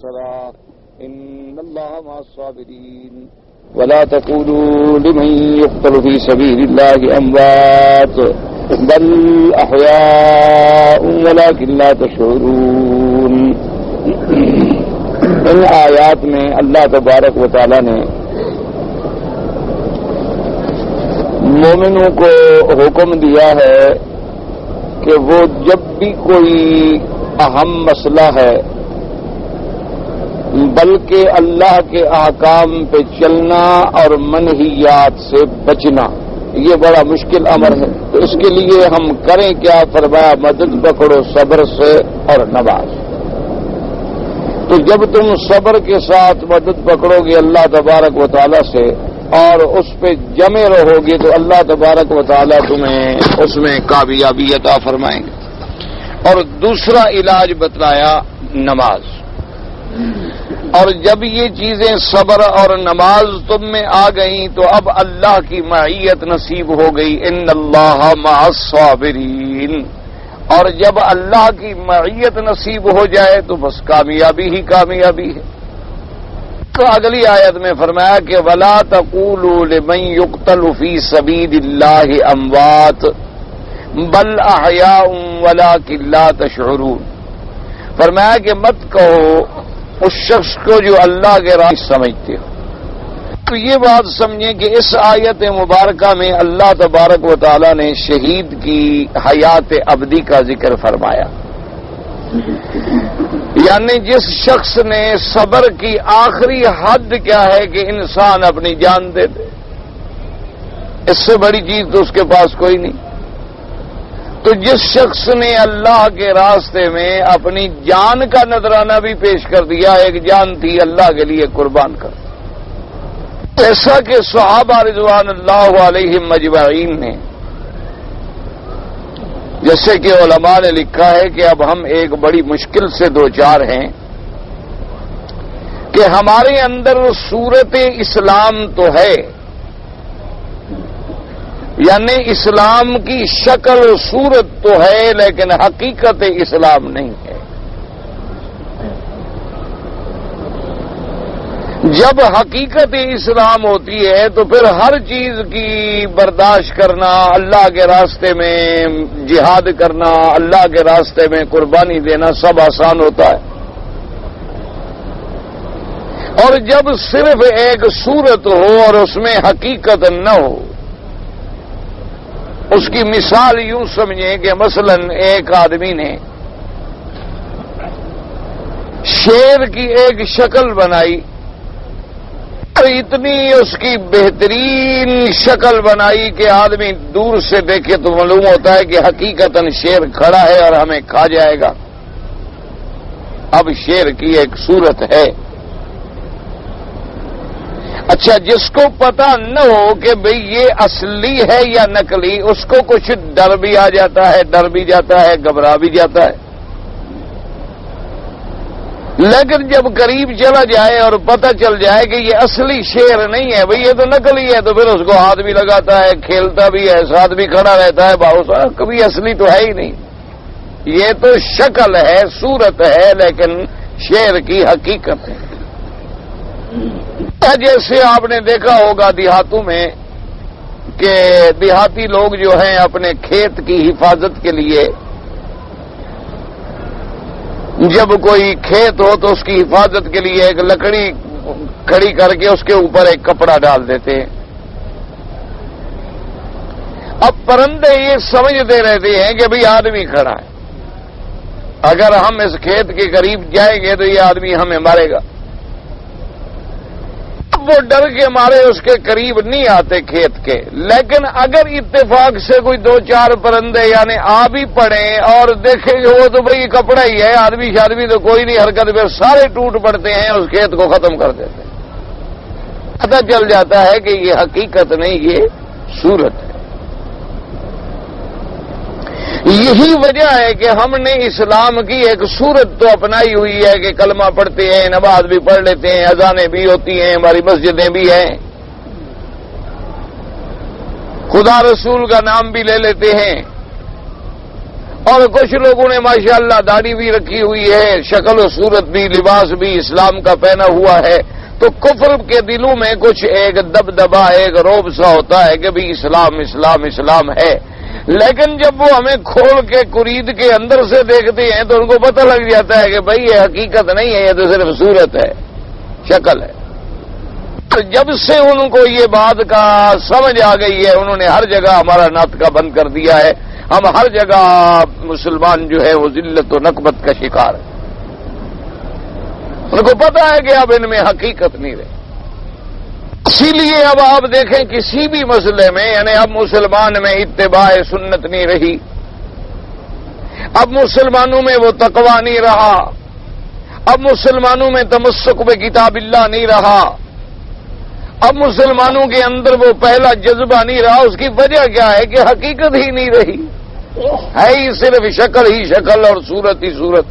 الصلاة إن الله مع الصابرين ولا تقولوا لمن يقتل في سبيل الله أموات بل أحياء ولكن لا تشعرون. ان آیات میں اللہ تبارک و تعالی نے مومنوں کو حکم دیا ہے کہ وہ جب بھی کوئی اہم مسئلہ ہے بلکہ اللہ کے احکام پہ چلنا اور منہیات سے بچنا یہ بڑا مشکل امر ہے، تو اس کے لیے ہم کریں کیا؟ فرمایا مدد پکڑو صبر سے اور نماز. تو جب تم صبر کے ساتھ مدد پکڑو گے اللہ تبارک و تعالی سے اور اس پہ جمے رہو گے تو اللہ تبارک و تعالی تمہیں اس میں کامیابی عطا فرمائیں گے. اور دوسرا علاج بتلایا نماز. اور جب یہ چیزیں صبر اور نماز تم میں آ گئیں تو اب اللہ کی معیت نصیب ہو گئی، ان اللہ مع الصابرین. اور جب اللہ کی معیت نصیب ہو جائے تو بس کامیابی ہی کامیابی ہے. تو اگلی آیت میں فرمایا کہ وَلَا تَقُولُوا لِمَن يُقْتَلُ فِي سَبِيلِ اللَّهِ أَمْوَاتٌ بَلْ أَحْيَاءٌ وَلَكِن لَّا تَشْعُرُونَ. فرمایا کہ مت کہو اس شخص کو جو اللہ کے راہ سمجھتے ہو. تو یہ بات سمجھیں کہ اس آیت مبارکہ میں اللہ تبارک و تعالی نے شہید کی حیات ابدی کا ذکر فرمایا. یعنی جس شخص نے صبر کی آخری حد کیا ہے کہ انسان اپنی جان دے دے، اس سے بڑی چیز تو اس کے پاس کوئی نہیں. تو جس شخص نے اللہ کے راستے میں اپنی جان کا نذرانہ بھی پیش کر دیا، ایک جان تھی اللہ کے لیے قربان کر، ایسا کہ صحابہ رضوان اللہ علیہم اجمعین نے، جیسے کہ علماء نے لکھا ہے کہ اب ہم ایک بڑی مشکل سے دوچار ہیں کہ ہمارے اندر صورت اسلام تو ہے، یعنی اسلام کی شکل و صورت تو ہے لیکن حقیقت اسلام نہیں ہے. جب حقیقت اسلام ہوتی ہے تو پھر ہر چیز کی برداشت کرنا، اللہ کے راستے میں جہاد کرنا، اللہ کے راستے میں قربانی دینا سب آسان ہوتا ہے. اور جب صرف ایک صورت ہو اور اس میں حقیقت نہ ہو، اس کی مثال یوں سمجھیں کہ مثلا ایک آدمی نے شیر کی ایک شکل بنائی اور اتنی اس کی بہترین شکل بنائی کہ آدمی دور سے دیکھے تو معلوم ہوتا ہے کہ حقیقتاً شیر کھڑا ہے اور ہمیں کھا جائے گا. اب شیر کی ایک صورت ہے. اچھا، جس کو پتہ نہ ہو کہ بھئی یہ اصلی ہے یا نقلی، اس کو کچھ ڈر بھی آ جاتا ہے، ڈر بھی جاتا ہے، گھبرا بھی جاتا ہے. لیکن جب قریب چلا جائے اور پتہ چل جائے کہ یہ اصلی شیر نہیں ہے، بھئی یہ تو نقلی ہے، تو پھر اس کو ہاتھ بھی لگاتا ہے، کھیلتا بھی ہے، ساتھ بھی کھڑا رہتا ہے، کبھی اصلی تو ہے ہی نہیں، یہ تو شکل ہے، صورت ہے، لیکن شیر کی حقیقت ہے. جیسے آپ نے دیکھا ہوگا دیہاتوں میں کہ دیہاتی لوگ جو ہیں اپنے کھیت کی حفاظت کے لیے جب کوئی کھیت ہو تو اس کی حفاظت کے لیے ایک لکڑی کھڑی کر کے اس کے اوپر ایک کپڑا ڈال دیتے ہیں. اب پرندے یہ سمجھتے رہتے ہیں کہ بھئی آدمی کھڑا ہے، اگر ہم اس کھیت کے قریب جائیں گے تو یہ آدمی ہمیں مارے گا. وہ ڈر کے مارے اس کے قریب نہیں آتے کھیت کے. لیکن اگر اتفاق سے کوئی دو چار پرندے یعنی آ بھی پڑے اور دیکھیں گے وہ تو بھئی کپڑا ہی ہے، آدمی شادمی تو کوئی نہیں، حرکت پہ سارے ٹوٹ پڑتے ہیں، اس کھیت کو ختم کر دیتے ہیں. پتہ چل جاتا ہے کہ یہ حقیقت نہیں، یہ صورت ہے. یہی وجہ ہے کہ ہم نے اسلام کی ایک صورت تو اپنائی ہوئی ہے کہ کلمہ پڑھتے ہیں، نماز بھی پڑھ لیتے ہیں، اذانیں بھی ہوتی ہیں، ہماری مسجدیں بھی ہیں، خدا رسول کا نام بھی لے لیتے ہیں، اور کچھ لوگوں نے ماشاءاللہ داڑھی بھی رکھی ہوئی ہے، شکل و صورت بھی، لباس بھی اسلام کا پہنا ہوا ہے، تو کفر کے دلوں میں کچھ ایک دبدبا، ایک روب سا ہوتا ہے کہ بھی اسلام اسلام اسلام ہے، لیکن جب وہ ہمیں کھول کے قرید کے اندر سے دیکھتے ہیں تو ان کو پتہ لگ جاتا ہے کہ بھئی یہ حقیقت نہیں ہے، یہ تو صرف صورت ہے، شکل ہے۔ تو جب سے ان کو یہ بات کا سمجھ آ گئی ہے، انہوں نے ہر جگہ ہمارا ناطقہ بند کر دیا ہے، ہم ہر جگہ مسلمان جو ہے وہ ذلت و نکبت کا شکار ہے۔ ان کو پتا ہے کہ اب ان میں حقیقت نہیں رہی، اسی لیے اب آپ دیکھیں کسی بھی مسئلے میں، یعنی اب مسلمان میں اتباع سنت نہیں رہی، اب مسلمانوں میں وہ تقوی نہیں رہا، اب مسلمانوں میں تمسک بکتاب اللہ نہیں رہا، اب مسلمانوں کے اندر وہ پہلا جذبہ نہیں رہا۔ اس کی وجہ کیا ہے کہ حقیقت ہی نہیں رہی، ہے ہی صرف شکل ہی شکل اور صورت ہی صورت۔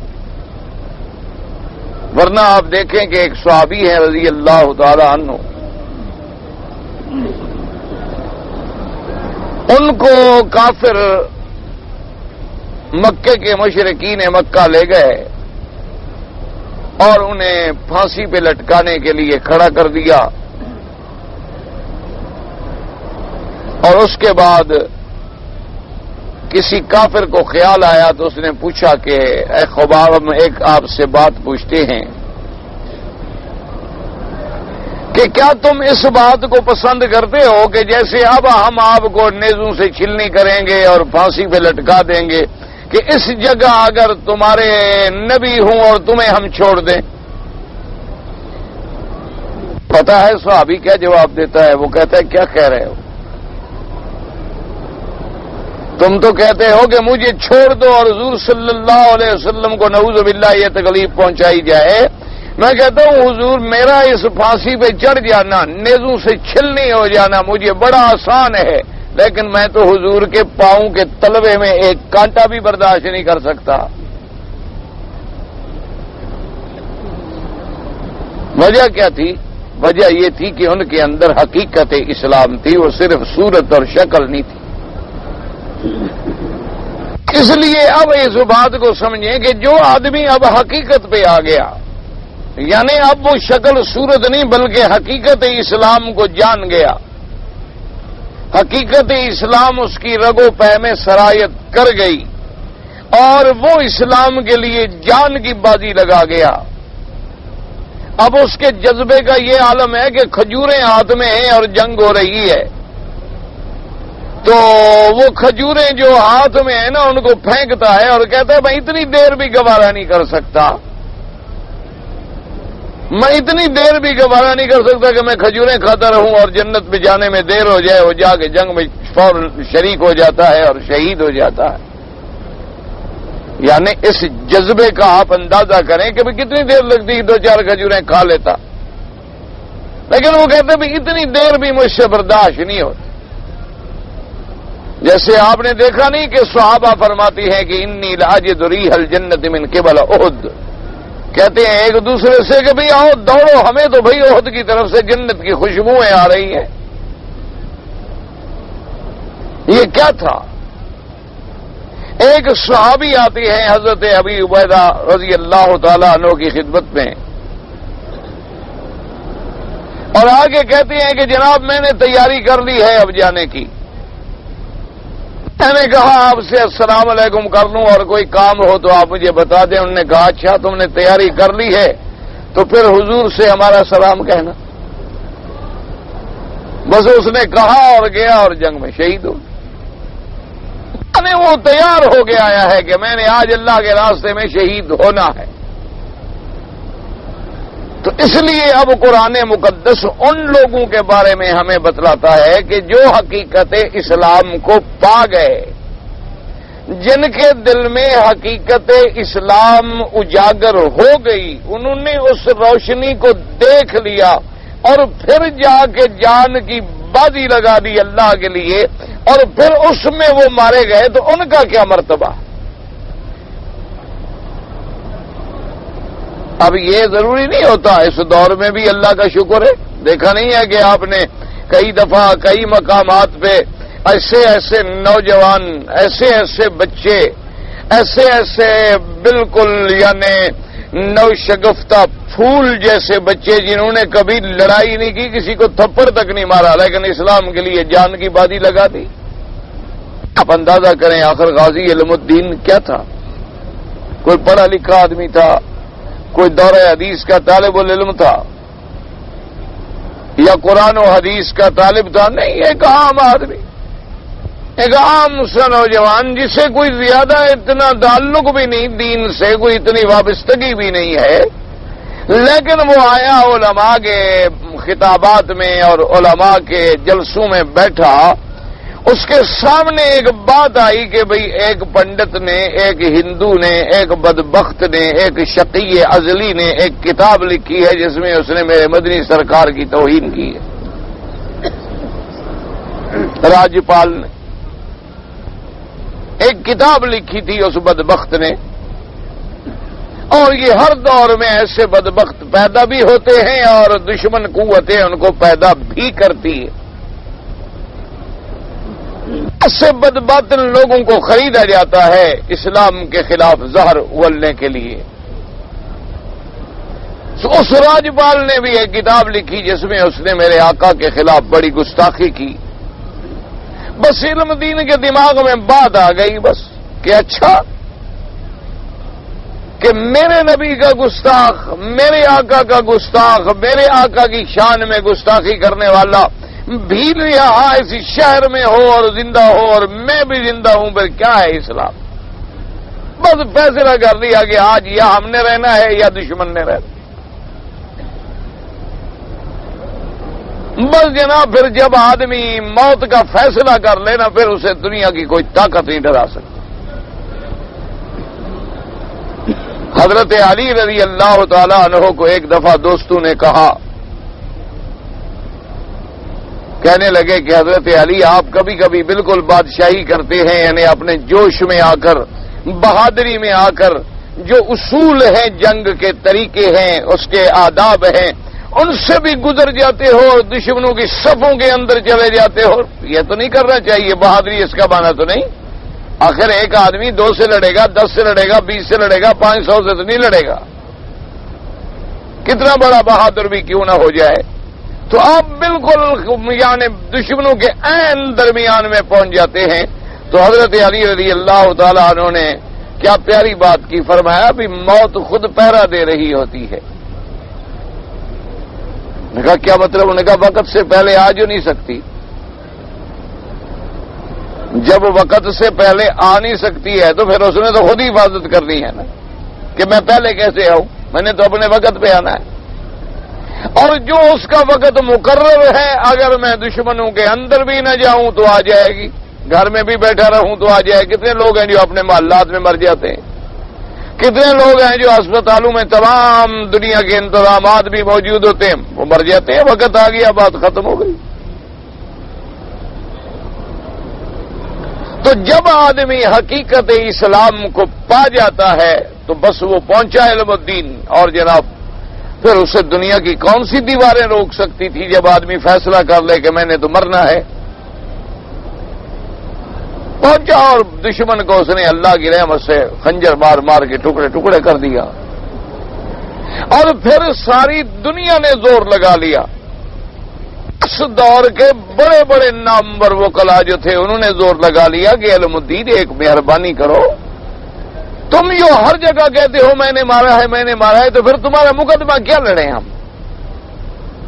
ورنہ آپ دیکھیں کہ ایک صحابی ہیں رضی اللہ تعالی عنہ، ان کو کافر مکے کے مشرکین مکہ لے گئے اور انہیں پھانسی پہ لٹکانے کے لیے کھڑا کر دیا، اور اس کے بعد کسی کافر کو خیال آیا تو اس نے پوچھا کہ اے خباب، ہم ایک آپ سے بات پوچھتے ہیں کہ کیا تم اس بات کو پسند کرتے ہو کہ جیسے اب ہم آپ کو نیزوں سے چھلنی کریں گے اور پھانسی پہ لٹکا دیں گے، کہ اس جگہ اگر تمہارے نبی ہوں اور تمہیں ہم چھوڑ دیں؟ پتا ہے صحابی کیا جواب دیتا ہے؟ وہ کہتا ہے کیا کہہ رہے ہو؟ تم تو کہتے ہو کہ مجھے چھوڑ دو اور حضور صلی اللہ علیہ وسلم کو نعوذ باللہ یہ تکلیف پہنچائی جائے۔ میں کہتا ہوں حضور میرا اس پھانسی پہ چڑھ جانا، نیزوں سے چھلنی ہو جانا مجھے بڑا آسان ہے، لیکن میں تو حضور کے پاؤں کے تلوے میں ایک کانٹا بھی برداشت نہیں کر سکتا۔ وجہ کیا تھی؟ وجہ یہ تھی کہ ان کے اندر حقیقت اسلام تھی، وہ صرف صورت اور شکل نہیں تھی۔ اس لیے اب اس بات کو سمجھیں کہ جو آدمی اب حقیقت پہ آ گیا، یعنی اب وہ شکل صورت نہیں بلکہ حقیقت اسلام کو جان گیا، حقیقت اسلام اس کی رگ و پہ میں سرایت کر گئی اور وہ اسلام کے لیے جان کی بازی لگا گیا۔ اب اس کے جذبے کا یہ عالم ہے کہ کھجوریں ہاتھ میں ہیں اور جنگ ہو رہی ہے، تو وہ کھجوریں جو ہاتھ میں ہیں نا ان کو پھینکتا ہے اور کہتا ہے میں اتنی دیر بھی گوارا نہیں کر سکتا، میں اتنی دیر بھی گوارا نہیں کر سکتا کہ میں کھجوریں کھاتا رہوں اور جنت میں جانے میں دیر ہو جائے، وہ جا کے جنگ میں فوراً شریک ہو جاتا ہے اور شہید ہو جاتا ہے۔ یعنی اس جذبے کا آپ اندازہ کریں کہ بھی کتنی دیر لگتی، دو چار کھجوریں کھا لیتا، لیکن وہ کہتے ہیں بھی اتنی دیر بھی مجھ سے برداشت نہیں ہوتی۔ جیسے آپ نے دیکھا نہیں کہ صحابہ فرماتی ہیں کہ انی لاجد ریح الجنت من قبل احد، کہتے ہیں ایک دوسرے سے کہ بھئی آؤ دوڑو، ہمیں تو بھئی احد کی طرف سے جنت کی خوشبوئیں آ رہی ہیں۔ یہ کیا تھا؟ ایک صحابی آتی ہیں حضرت ابی عبیدہ رضی اللہ تعالی عنہ کی خدمت میں اور آگے کہتی ہیں کہ جناب میں نے تیاری کر لی ہے اب جانے کی۔ میں نے کہا آپ سے السلام علیکم کر لوں اور کوئی کام ہو تو آپ مجھے بتا دیں۔ انہوں نے کہا اچھا تم نے تیاری کر لی ہے تو پھر حضور سے ہمارا سلام کہنا۔ بس اس نے کہا اور گیا اور جنگ میں شہید ہو۔ وہ تیار ہو کے آیا ہے کہ میں نے آج اللہ کے راستے میں شہید ہونا ہے۔ تو اس لیے اب قرآن مقدس ان لوگوں کے بارے میں ہمیں بتلاتا ہے کہ جو حقیقت اسلام کو پا گئے، جن کے دل میں حقیقت اسلام اجاگر ہو گئی، انہوں نے اس روشنی کو دیکھ لیا اور پھر جا کے جان کی بازی لگا دی اللہ کے لیے اور پھر اس میں وہ مارے گئے، تو ان کا کیا مرتبہ؟ اب یہ ضروری نہیں ہوتا، اس دور میں بھی اللہ کا شکر ہے، دیکھا نہیں ہے کہ آپ نے کئی دفعہ کئی مقامات پہ ایسے ایسے نوجوان، ایسے ایسے بچے، ایسے ایسے بالکل یعنی نوشگفتہ پھول جیسے بچے جنہوں نے کبھی لڑائی نہیں کی، کسی کو تھپڑ تک نہیں مارا، لیکن اسلام کے لیے جان کی بازی لگا دی. آپ اندازہ کریں آخر غازی علم الدین کیا تھا؟ کوئی پڑھا لکھا آدمی تھا؟ کوئی دورہ حدیث کا طالب العلم تھا یا قرآن و حدیث کا طالب تھا؟ نہیں، ایک عام آدمی، ایک عام سا نوجوان جسے کوئی زیادہ اتنا تعلق بھی نہیں دین سے، کوئی اتنی وابستگی بھی نہیں ہے، لیکن وہ آیا علماء کے خطابات میں اور علماء کے جلسوں میں بیٹھا. اس کے سامنے ایک بات آئی کہ بھئی ایک پنڈت نے، ایک ہندو نے، ایک بدبخت نے، ایک شقی ازلی نے ایک کتاب لکھی ہے جس میں اس نے میرے مدنی سرکار کی توہین کی ہے. راجپال نے ایک کتاب لکھی تھی اس بدبخت نے، اور یہ ہر دور میں ایسے بدبخت پیدا بھی ہوتے ہیں اور دشمن قوتیں ان کو پیدا بھی کرتی ہے. ایسے بدباطن لوگوں کو خریدا جاتا ہے اسلام کے خلاف زہر اگلنے کے لیے. اس راجپال نے بھی ایک کتاب لکھی جس میں اس نے میرے آقا کے خلاف بڑی گستاخی کی. بس علم دین کے دماغ میں بات آ گئی بس کہ اچھا کہ میرے نبی کا گستاخ، میرے آقا کا گستاخ، میرے آقا کی شان میں گستاخی کرنے والا بھی یہاں اسی شہر میں ہو اور زندہ ہو اور میں بھی زندہ ہوں، پھر کیا ہے اسلام؟ بس فیصلہ کر دیا کہ آج یا ہم نے رہنا ہے یا دشمن نے رہنا. بس جناب پھر جب آدمی موت کا فیصلہ کر لینا پھر اسے دنیا کی کوئی طاقت نہیں ڈرا سکتی. حضرت علی رضی اللہ تعالی عنہ کو ایک دفعہ دوستوں نے کہا، کہنے لگے کہ حضرت علی آپ کبھی کبھی بالکل بادشاہی کرتے ہیں، یعنی اپنے جوش میں آ کر، بہادری میں آ کر جو اصول ہیں، جنگ کے طریقے ہیں، اس کے آداب ہیں، ان سے بھی گزر جاتے ہو اور دشمنوں کی صفوں کے اندر چلے جاتے ہو. یہ تو نہیں کرنا چاہیے، بہادری اس کا معنی تو نہیں. آخر ایک آدمی 2 سے لڑے گا، 10 سے لڑے گا، 20 سے لڑے گا، 500 سے تو نہیں لڑے گا، کتنا بڑا بہادر بھی کیوں نہ ہو جائے. تو آپ بالکل یعنی دشمنوں کے عین درمیان میں پہنچ جاتے ہیں. تو حضرت علی رضی اللہ تعالیٰ عنہ نے کیا پیاری بات کی، فرمایا بھی موت خود پہرا دے رہی ہوتی ہے. نے کہا کیا مطلب؟ انہوں نے کہا وقت سے پہلے آ جو نہیں سکتی. جب وقت سے پہلے آ نہیں سکتی ہے تو پھر اس نے تو خود ہی حفاظت کرنی ہے نا، کہ میں پہلے کیسے آؤں، میں نے تو اپنے وقت پہ آنا ہے. اور جو اس کا وقت مقرر ہے، اگر میں دشمنوں کے اندر بھی نہ جاؤں تو آ جائے گی، گھر میں بھی بیٹھا رہوں تو آ جائے. کتنے لوگ ہیں جو اپنے محلات میں مر جاتے ہیں، کتنے لوگ ہیں جو اسپتالوں میں تمام دنیا کے انتظامات بھی موجود ہوتے ہیں، وہ مر جاتے ہیں. وقت آ گیا، بات ختم ہو گئی. تو جب آدمی حقیقت اسلام کو پا جاتا ہے تو بس وہ پہنچا علم الدین. اور جناب پھر اسے دنیا کی کون سی دیواریں روک سکتی تھی جب آدمی فیصلہ کر لے کہ میں نے تو مرنا ہے. پہنچا اور دشمن کو اس نے اللہ کی رحمت سے خنجر مار مار کے ٹکڑے ٹکڑے کر دیا. اور پھر ساری دنیا نے زور لگا لیا. اس دور کے بڑے بڑے نامور وکلا جو تھے انہوں نے زور لگا لیا کہ علم الدین ایک مہربانی کرو، تم جو ہر جگہ کہتے ہو میں نے مارا ہے میں نے مارا ہے، تو پھر تمہارا مقدمہ کیا لڑیں ہم؟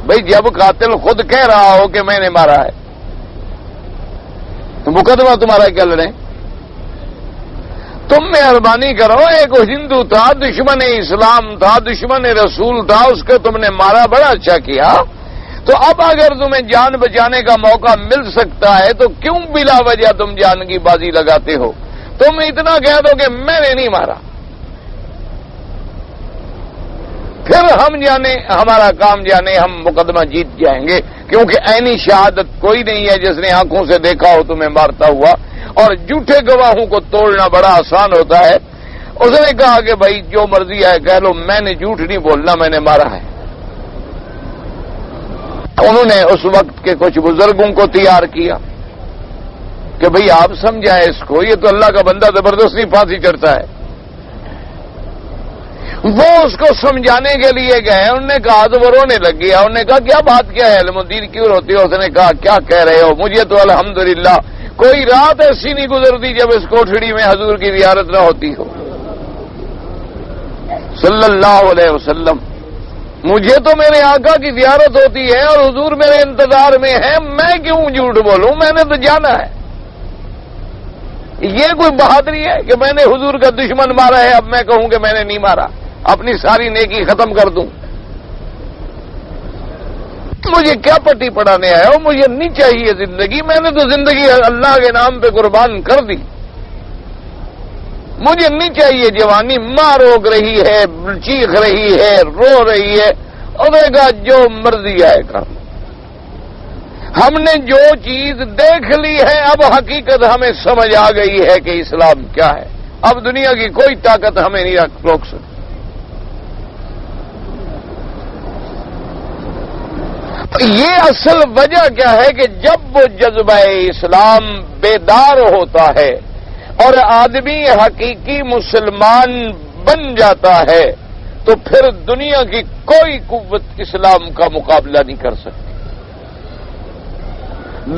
بھئی جب قاتل خود کہہ رہا ہو کہ میں نے مارا ہے تو مقدمہ تمہارا کیا لڑیں؟ تم مہربانی کرو، ایک ہندو تھا، دشمن اسلام تھا، دشمن رسول تھا، اس کو تم نے مارا، بڑا اچھا کیا. تو اب اگر تمہیں جان بچانے کا موقع مل سکتا ہے تو کیوں بلا وجہ تم جان کی بازی لگاتے ہو؟ تم اتنا کہہ دو کہ میں نے نہیں مارا، پھر ہم جانے ہمارا کام جانے، ہم مقدمہ جیت جائیں گے. کیونکہ عینی شہادت کوئی نہیں ہے جس نے آنکھوں سے دیکھا ہو تمہیں مارتا ہوا، اور جھوٹے گواہوں کو توڑنا بڑا آسان ہوتا ہے. اس نے کہا کہ بھائی جو مرضی ہے کہہ لو، میں نے جھوٹ نہیں بولنا، میں نے مارا ہے. انہوں نے اس وقت کے کچھ بزرگوں کو تیار کیا کہ بھئی آپ سمجھائیں اس کو، یہ تو اللہ کا بندہ زبردستی پھانسی چڑھتا ہے۔ وہ اس کو سمجھانے کے لیے گئے، انہوں نے کہا تو وہ رونے لگ گیا، انہوں نے کہا کیا بات کیا ہے علم الدین کیوں روتی ہو؟ اس نے کہا کیا کہہ رہے ہو، مجھے تو الحمدللہ کوئی رات ایسی نہیں گزرتی جب اس کوٹھڑی میں حضور کی زیارت نہ ہوتی ہو صلی اللہ علیہ وسلم۔ مجھے تو میرے آقا کی زیارت ہوتی ہے اور حضور میرے انتظار میں ہے، میں کیوں جھوٹ بولوں، میں نے تو جانا ہے۔ یہ کوئی بہادری ہے کہ میں نے حضور کا دشمن مارا ہے، اب میں کہوں کہ میں نے نہیں مارا، اپنی ساری نیکی ختم کر دوں؟ مجھے کیا پٹی پڑھانے آیا ہو؟ مجھے نہیں چاہیے زندگی، میں نے تو زندگی اللہ کے نام پہ قربان کر دی۔ مجھے نہیں چاہیے جوانی، ماں روک رہی ہے، چیخ رہی ہے، رو رہی ہے، اور کہا جو مرضی آئے کر۔ ہم نے جو چیز دیکھ لی ہے، اب حقیقت ہمیں سمجھ آ گئی ہے کہ اسلام کیا ہے۔ اب دنیا کی کوئی طاقت ہمیں نہیں روک سکتی۔ یہ اصل وجہ کیا ہے کہ جب وہ جذبہ اسلام بیدار ہوتا ہے اور آدمی حقیقی مسلمان بن جاتا ہے تو پھر دنیا کی کوئی قوت اسلام کا مقابلہ نہیں کر سکتی۔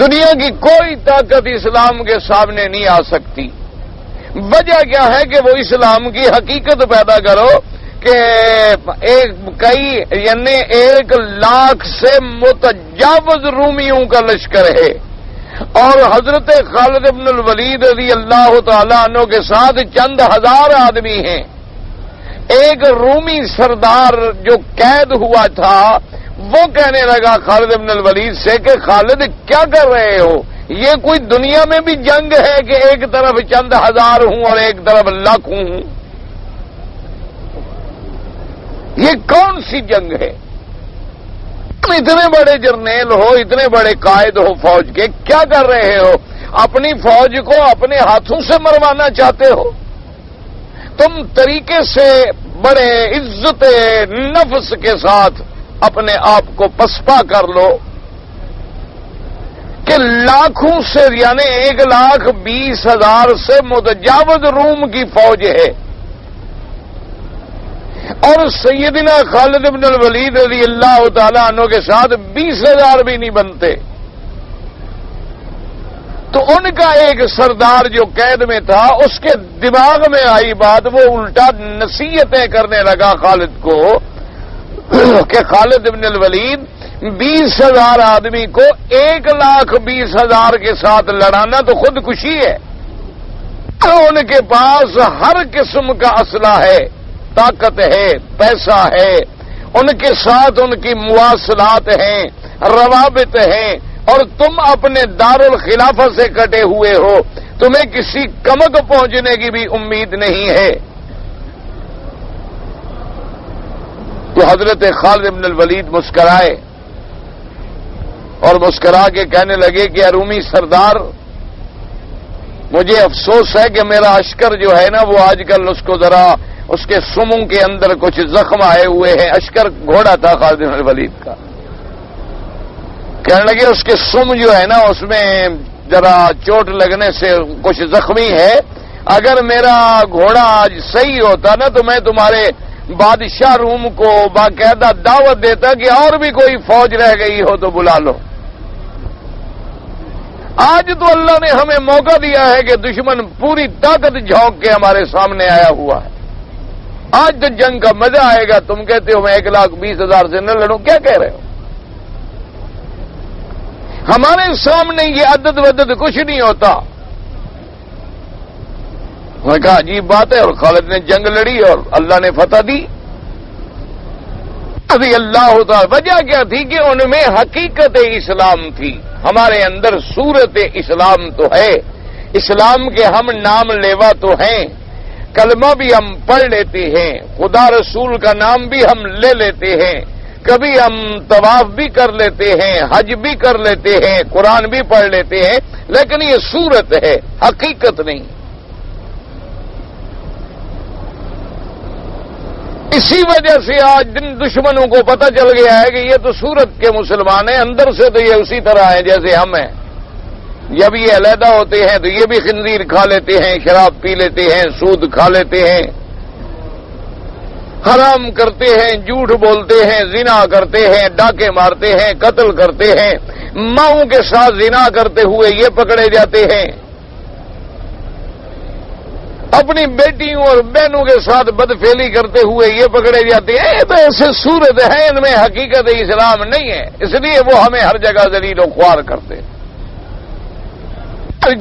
دنیا کی کوئی طاقت اسلام کے سامنے نہیں آ سکتی۔ وجہ کیا ہے کہ وہ اسلام کی حقیقت پیدا کرو کہ یعنی 1,00,000 سے متجاوز رومیوں کا لشکر ہے، اور حضرت خالد بن الولید رضی اللہ تعالیٰ عنہ کے ساتھ چند ہزار آدمی ہیں۔ ایک رومی سردار جو قید ہوا تھا وہ کہنے لگا خالد بن الولید سے کہ خالد کیا کر رہے ہو، یہ کوئی دنیا میں بھی جنگ ہے کہ ایک طرف چند ہزار ہوں اور ایک طرف لاکھوں ہوں؟ یہ کون سی جنگ ہے؟ اتنے بڑے جرنیل ہو، اتنے بڑے قائد ہو فوج کے، کیا کر رہے ہو؟ اپنی فوج کو اپنے ہاتھوں سے مروانا چاہتے ہو؟ تم طریقے سے بڑے عزت نفس کے ساتھ اپنے آپ کو پسپا کر لو کہ لاکھوں سے یعنی 1,20,000 سے متجاوز روم کی فوج ہے، اور سیدنا خالد بن الولید رضی اللہ تعالیٰ عنہ کے ساتھ 20,000 بھی نہیں بنتے۔ تو ان کا ایک سردار جو قید میں تھا، اس کے دماغ میں آئی بات، وہ الٹا نصیحتیں کرنے لگا خالد کو کہ خالد بن الولید 20,000 آدمی کو 1,20,000 کے ساتھ لڑانا تو خودکشی ہے۔ ان کے پاس ہر قسم کا اسلحہ ہے، طاقت ہے، پیسہ ہے، ان کے ساتھ ان کی مواصلات ہیں، روابط ہیں، اور تم اپنے دارالخلافہ سے کٹے ہوئے ہو، تمہیں کسی کمک پہنچنے کی بھی امید نہیں ہے۔ تو حضرت خالد بن الولید مسکرائے اور مسکرا کے کہنے لگے کہ رومی سردار، مجھے افسوس ہے کہ میرا عسکر جو ہے نا وہ آج کل اس کو ذرا اس کے سموں کے اندر کچھ زخم آئے ہوئے ہیں۔ عسکر گھوڑا تھا خالد بن الولید کا، کہنے لگے اس کے سم جو ہے نا اس میں ذرا چوٹ لگنے سے کچھ زخمی ہے، اگر میرا گھوڑا آج صحیح ہوتا نا تو میں تمہارے بادشاہ روم کو باقاعدہ دعوت دیتا کہ اور بھی کوئی فوج رہ گئی ہو تو بلا لو۔ آج تو اللہ نے ہمیں موقع دیا ہے کہ دشمن پوری طاقت جھونک کے ہمارے سامنے آیا ہوا ہے، آج تو جنگ کا مزہ آئے گا۔ تم کہتے ہو میں 1,20,000 سے نہ لڑوں، کیا کہہ رہے ہو؟ ہمارے سامنے یہ عدد ودد کچھ نہیں ہوتا۔ میں نے کہا عجیب بات ہے، اور خالد نے جنگ لڑی اور اللہ نے فتح دی۔ ابھی اللہ ہوتا، وجہ کیا تھی کہ ان میں حقیقت اسلام تھی، ہمارے اندر صورت اسلام تو ہے، اسلام کے ہم نام لیوا تو ہیں، کلمہ بھی ہم پڑھ لیتے ہیں، خدا رسول کا نام بھی ہم لے لیتے ہیں، کبھی ہم طواف بھی کر لیتے ہیں، حج بھی کر لیتے ہیں، قرآن بھی پڑھ لیتے ہیں، لیکن یہ صورت ہے، حقیقت نہیں۔ اسی وجہ سے آج جن دشمنوں کو پتہ چل گیا ہے کہ یہ تو صورت کے مسلمان ہیں، اندر سے تو یہ اسی طرح ہیں جیسے ہم ہیں۔ جب یہ علیحدہ ہوتے ہیں تو یہ بھی خنزیر کھا لیتے ہیں، شراب پی لیتے ہیں، سود کھا لیتے ہیں، حرام کرتے ہیں، جھوٹ بولتے ہیں، زنا کرتے ہیں، ڈاکے مارتے ہیں، قتل کرتے ہیں، ماؤں کے ساتھ زنا کرتے ہوئے یہ پکڑے جاتے ہیں، اپنی بیٹیوں اور بہنوں کے ساتھ بدفعلی کرتے ہوئے یہ پکڑے جاتے ہیں. یہ تو ایسے صورت ہے، ان میں حقیقت اسلام نہیں ہے، اس لیے وہ ہمیں ہر جگہ ذلیل و خوار کرتے.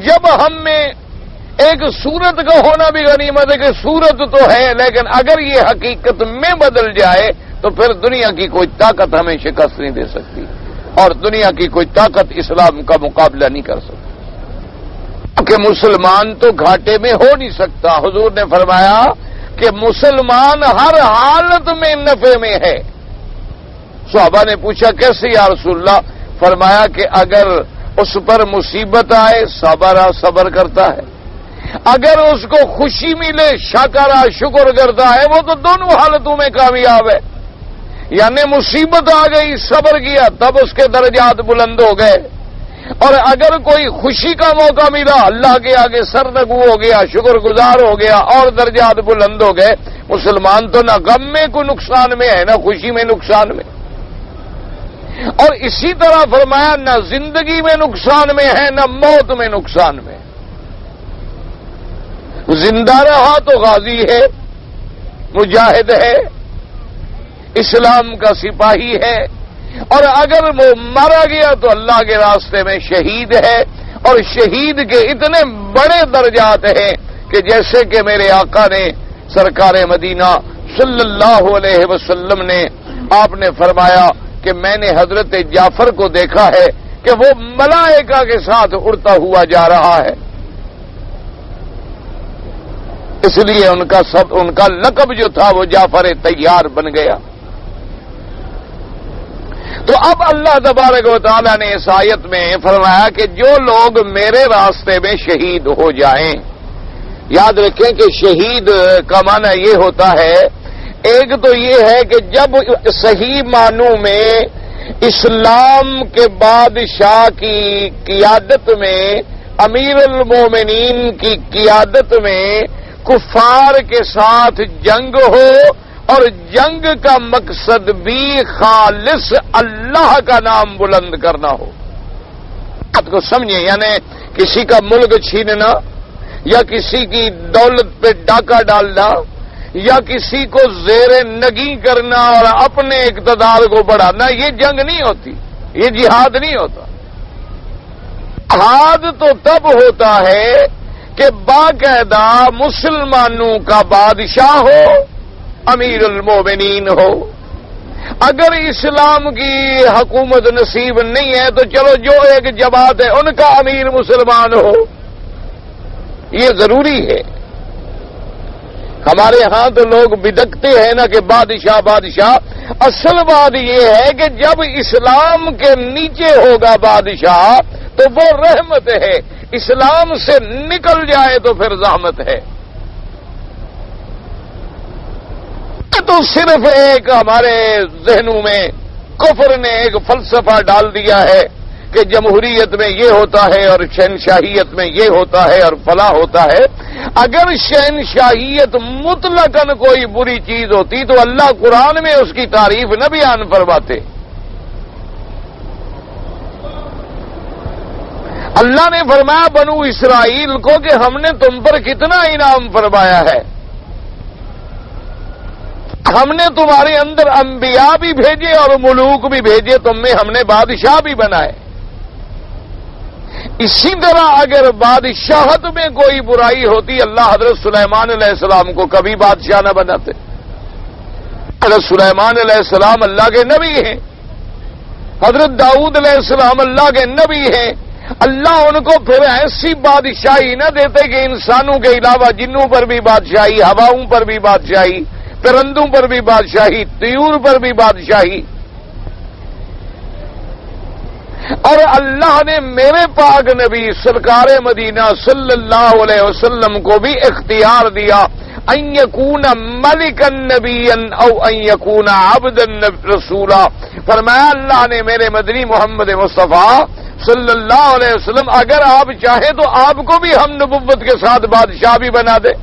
جب ہم میں ایک صورت کا ہونا بھی غنیمت ہے کہ صورت تو ہے، لیکن اگر یہ حقیقت میں بدل جائے تو پھر دنیا کی کوئی طاقت ہمیں شکست نہیں دے سکتی، اور دنیا کی کوئی طاقت اسلام کا مقابلہ نہیں کر سکتی. کہ مسلمان تو گھاٹے میں ہو نہیں سکتا. حضور نے فرمایا کہ مسلمان ہر حالت میں نفع میں ہے. صحابہ نے پوچھا کیسے یا رسول اللہ؟ فرمایا کہ اگر اس پر مصیبت آئے صبر کرتا ہے، اگر اس کو خوشی ملے شاکرا شکر کرتا ہے، وہ تو دونوں حالتوں میں کامیاب ہے. یعنی مصیبت آ گئی صبر کیا تب اس کے درجات بلند ہو گئے، اور اگر کوئی خوشی کا موقع ملا اللہ کے آگے سر نگو ہو گیا، شکر گزار ہو گیا اور درجات بلند ہو گئے. مسلمان تو نہ غم میں کوئی نقصان میں ہے نہ خوشی میں نقصان میں. اور اسی طرح فرمایا نہ زندگی میں نقصان میں ہے نہ موت میں نقصان میں. زندہ رہا تو غازی ہے، مجاہد ہے، اسلام کا سپاہی ہے، اور اگر وہ مارا گیا تو اللہ کے راستے میں شہید ہے. اور شہید کے اتنے بڑے درجات ہیں کہ جیسے کہ میرے آقا نے سرکار مدینہ صلی اللہ علیہ وسلم نے آپ نے فرمایا کہ میں نے حضرت جعفر کو دیکھا ہے کہ وہ ملائکہ کے ساتھ اڑتا ہوا جا رہا ہے. اس لیے ان کا لقب جو تھا وہ جعفر تیار بن گیا. تو اب اللہ تبارک و تعالیٰ نے اس آیت میں فرمایا کہ جو لوگ میرے راستے میں شہید ہو جائیں. یاد رکھیں کہ شہید کا معنی یہ ہوتا ہے، ایک تو یہ ہے کہ جب صحیح معنوں میں اسلام کے بادشاہ کی قیادت میں، امیر المومنین کی قیادت میں کفار کے ساتھ جنگ ہو، اور جنگ کا مقصد بھی خالص اللہ کا نام بلند کرنا ہو. بات کو سمجھیں، یعنی کسی کا ملک چھیننا یا کسی کی دولت پہ ڈاکہ ڈالنا یا کسی کو زیر نگی کرنا اور اپنے اقتدار کو بڑھانا، یہ جنگ نہیں ہوتی، یہ جہاد نہیں ہوتا. جہاد تو تب ہوتا ہے کہ باقاعدہ مسلمانوں کا بادشاہ ہو، امیر المومنین ہو. اگر اسلام کی حکومت نصیب نہیں ہے تو چلو جو ایک جماعت ہے ان کا امیر مسلمان ہو، یہ ضروری ہے. ہمارے ہاں تو لوگ بدکتے ہیں نا کہ بادشاہ بادشاہ. اصل بات یہ ہے کہ جب اسلام کے نیچے ہوگا بادشاہ تو وہ رحمت ہے، اسلام سے نکل جائے تو پھر زحمت ہے. تو صرف ایک ہمارے ذہنوں میں کفر نے ایک فلسفہ ڈال دیا ہے کہ جمہوریت میں یہ ہوتا ہے اور شہنشاہیت میں یہ ہوتا ہے اور فلاں ہوتا ہے. اگر شہنشاہیت مطلقاً کوئی بری چیز ہوتی تو اللہ قرآن میں اس کی تعریف نہ بیان فرماتے. اللہ نے فرمایا بنو اسرائیل کو کہ ہم نے تم پر کتنا انعام فرمایا ہے، ہم نے تمہارے اندر انبیاء بھی بھیجے اور ملوک بھی بھیجے، تم میں ہم نے بادشاہ بھی بنائے. اسی طرح اگر بادشاہت میں کوئی برائی ہوتی اللہ حضرت سلیمان علیہ السلام کو کبھی بادشاہ نہ بناتے. حضرت سلیمان علیہ السلام اللہ کے نبی ہیں، حضرت داؤد علیہ السلام اللہ کے نبی ہیں. اللہ ان کو پھر ایسی بادشاہی نہ دیتے کہ انسانوں کے علاوہ جنوں پر بھی بادشاہی، ہواؤں پر بھی بادشاہی، پرندوں پر بھی بادشاہی، طیور پر بھی بادشاہی. اور اللہ نے میرے پاک نبی سرکار مدینہ صلی اللہ علیہ وسلم کو بھی اختیار دیا ان یکون ملکا نبیا او ان یکون عبدا رسولا. فرمایا اللہ نے میرے مدنی محمد مصطفیٰ صلی اللہ علیہ وسلم اگر آپ چاہیں تو آپ کو بھی ہم نبوت کے ساتھ بادشاہ بھی بنا دیں،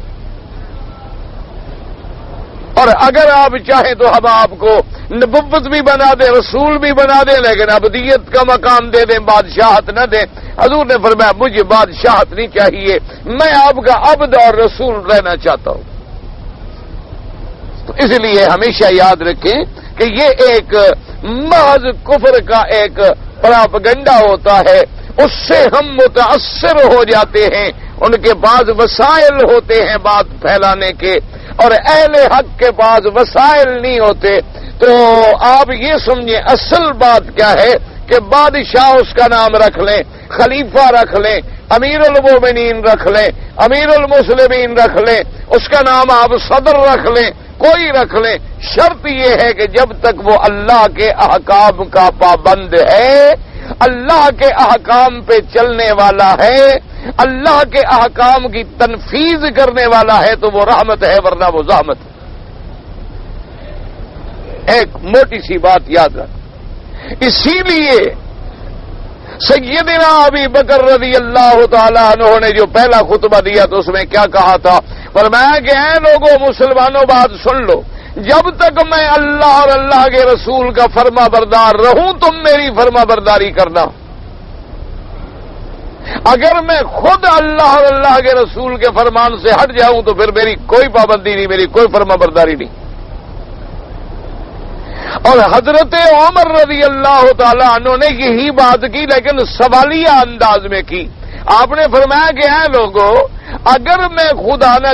اور اگر آپ چاہیں تو ہم آپ کو نبوت بھی بنا دیں، رسول بھی بنا دیں، لیکن ابدیت کا مقام دے دیں، بادشاہت نہ دیں۔ حضور نے فرمایا مجھے بادشاہت نہیں چاہیے، میں آپ کا عبد اور رسول رہنا چاہتا ہوں۔ تو اس لیے ہمیشہ یاد رکھیں کہ یہ ایک محض کفر کا ایک پراپگنڈا ہوتا ہے، اس سے ہم متاثر ہو جاتے ہیں، ان کے پاس وسائل ہوتے ہیں بات پھیلانے کے، اور اہل حق کے پاس وسائل نہیں ہوتے۔ تو آپ یہ سمجھیں اصل بات کیا ہے کہ بادشاہ اس کا نام رکھ لیں، خلیفہ رکھ لیں، امیر المومنین رکھ لیں، امیر المسلمین رکھ لیں، اس کا نام آپ صدر رکھ لیں، کوئی رکھ لیں، شرط یہ ہے کہ جب تک وہ اللہ کے احکام کا پابند ہے، اللہ کے احکام پہ چلنے والا ہے، اللہ کے احکام کی تنفیذ کرنے والا ہے، تو وہ رحمت ہے، ورنہ وہ زحمت ہے۔ ایک موٹی سی بات یاد رکھ، اسی لیے سیدنا ابی بکر رضی اللہ تعالیٰ عنہ نے جو پہلا خطبہ دیا تو اس میں کیا کہا تھا؟ فرمایا کہ اے لوگوں مسلمانوں بات سن لو، جب تک میں اللہ اور اللہ کے رسول کا فرما بردار رہوں تم میری فرما برداری کرنا، اگر میں خود اللہ اور اللہ کے رسول کے فرمان سے ہٹ جاؤں تو پھر میری کوئی پابندی نہیں، میری کوئی فرما برداری نہیں۔ اور حضرت عمر رضی اللہ تعالی عنہ نے یہی بات کی، لیکن سوالیہ انداز میں کی۔ آپ نے فرمایا کہ اے لوگوں اگر میں خدا نہ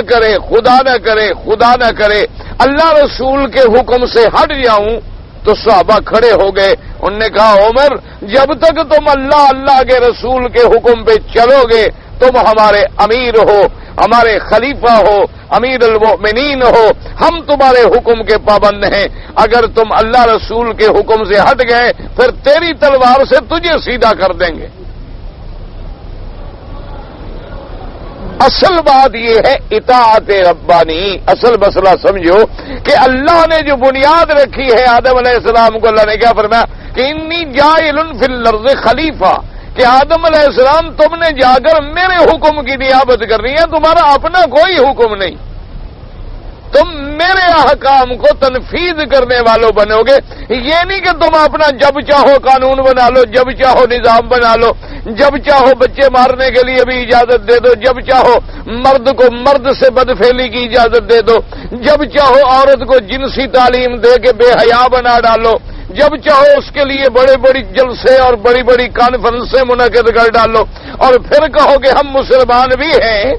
کرے اللہ رسول کے حکم سے ہٹ جاؤں، تو صحابہ کھڑے ہو گئے، انہوں نے کہا عمر جب تک تم اللہ کے رسول کے حکم پہ چلو گے تم ہمارے امیر ہو، ہمارے خلیفہ ہو، امیر المؤمنین ہو، ہم تمہارے حکم کے پابند ہیں، اگر تم اللہ رسول کے حکم سے ہٹ گئے پھر تیری تلوار سے تجھے سیدھا کر دیں گے۔ اصل بات یہ ہے اطاعت ربانی، اصل مسئلہ سمجھو کہ اللہ نے جو بنیاد رکھی ہے آدم علیہ السلام کو، اللہ نے کیا فرمایا کہ انی جاعل فی الارض خلیفہ، کہ آدم علیہ السلام تم نے جا کر میرے حکم کی نیابت کرنی ہے، تمہارا اپنا کوئی حکم نہیں، تم میرے احکام کو تنفیذ کرنے والوں بنو گے۔ یہ نہیں کہ تم اپنا جب چاہو قانون بنا لو، جب چاہو نظام بنا لو، جب چاہو بچے مارنے کے لیے بھی اجازت دے دو، جب چاہو مرد کو مرد سے بدفعلی کی اجازت دے دو، جب چاہو عورت کو جنسی تعلیم دے کے بے حیا بنا ڈالو، جب چاہو اس کے لیے بڑے بڑی جلسے اور بڑی بڑی کانفرنسیں منعقد کر ڈالو، اور پھر کہو کہ ہم مسلمان بھی ہیں،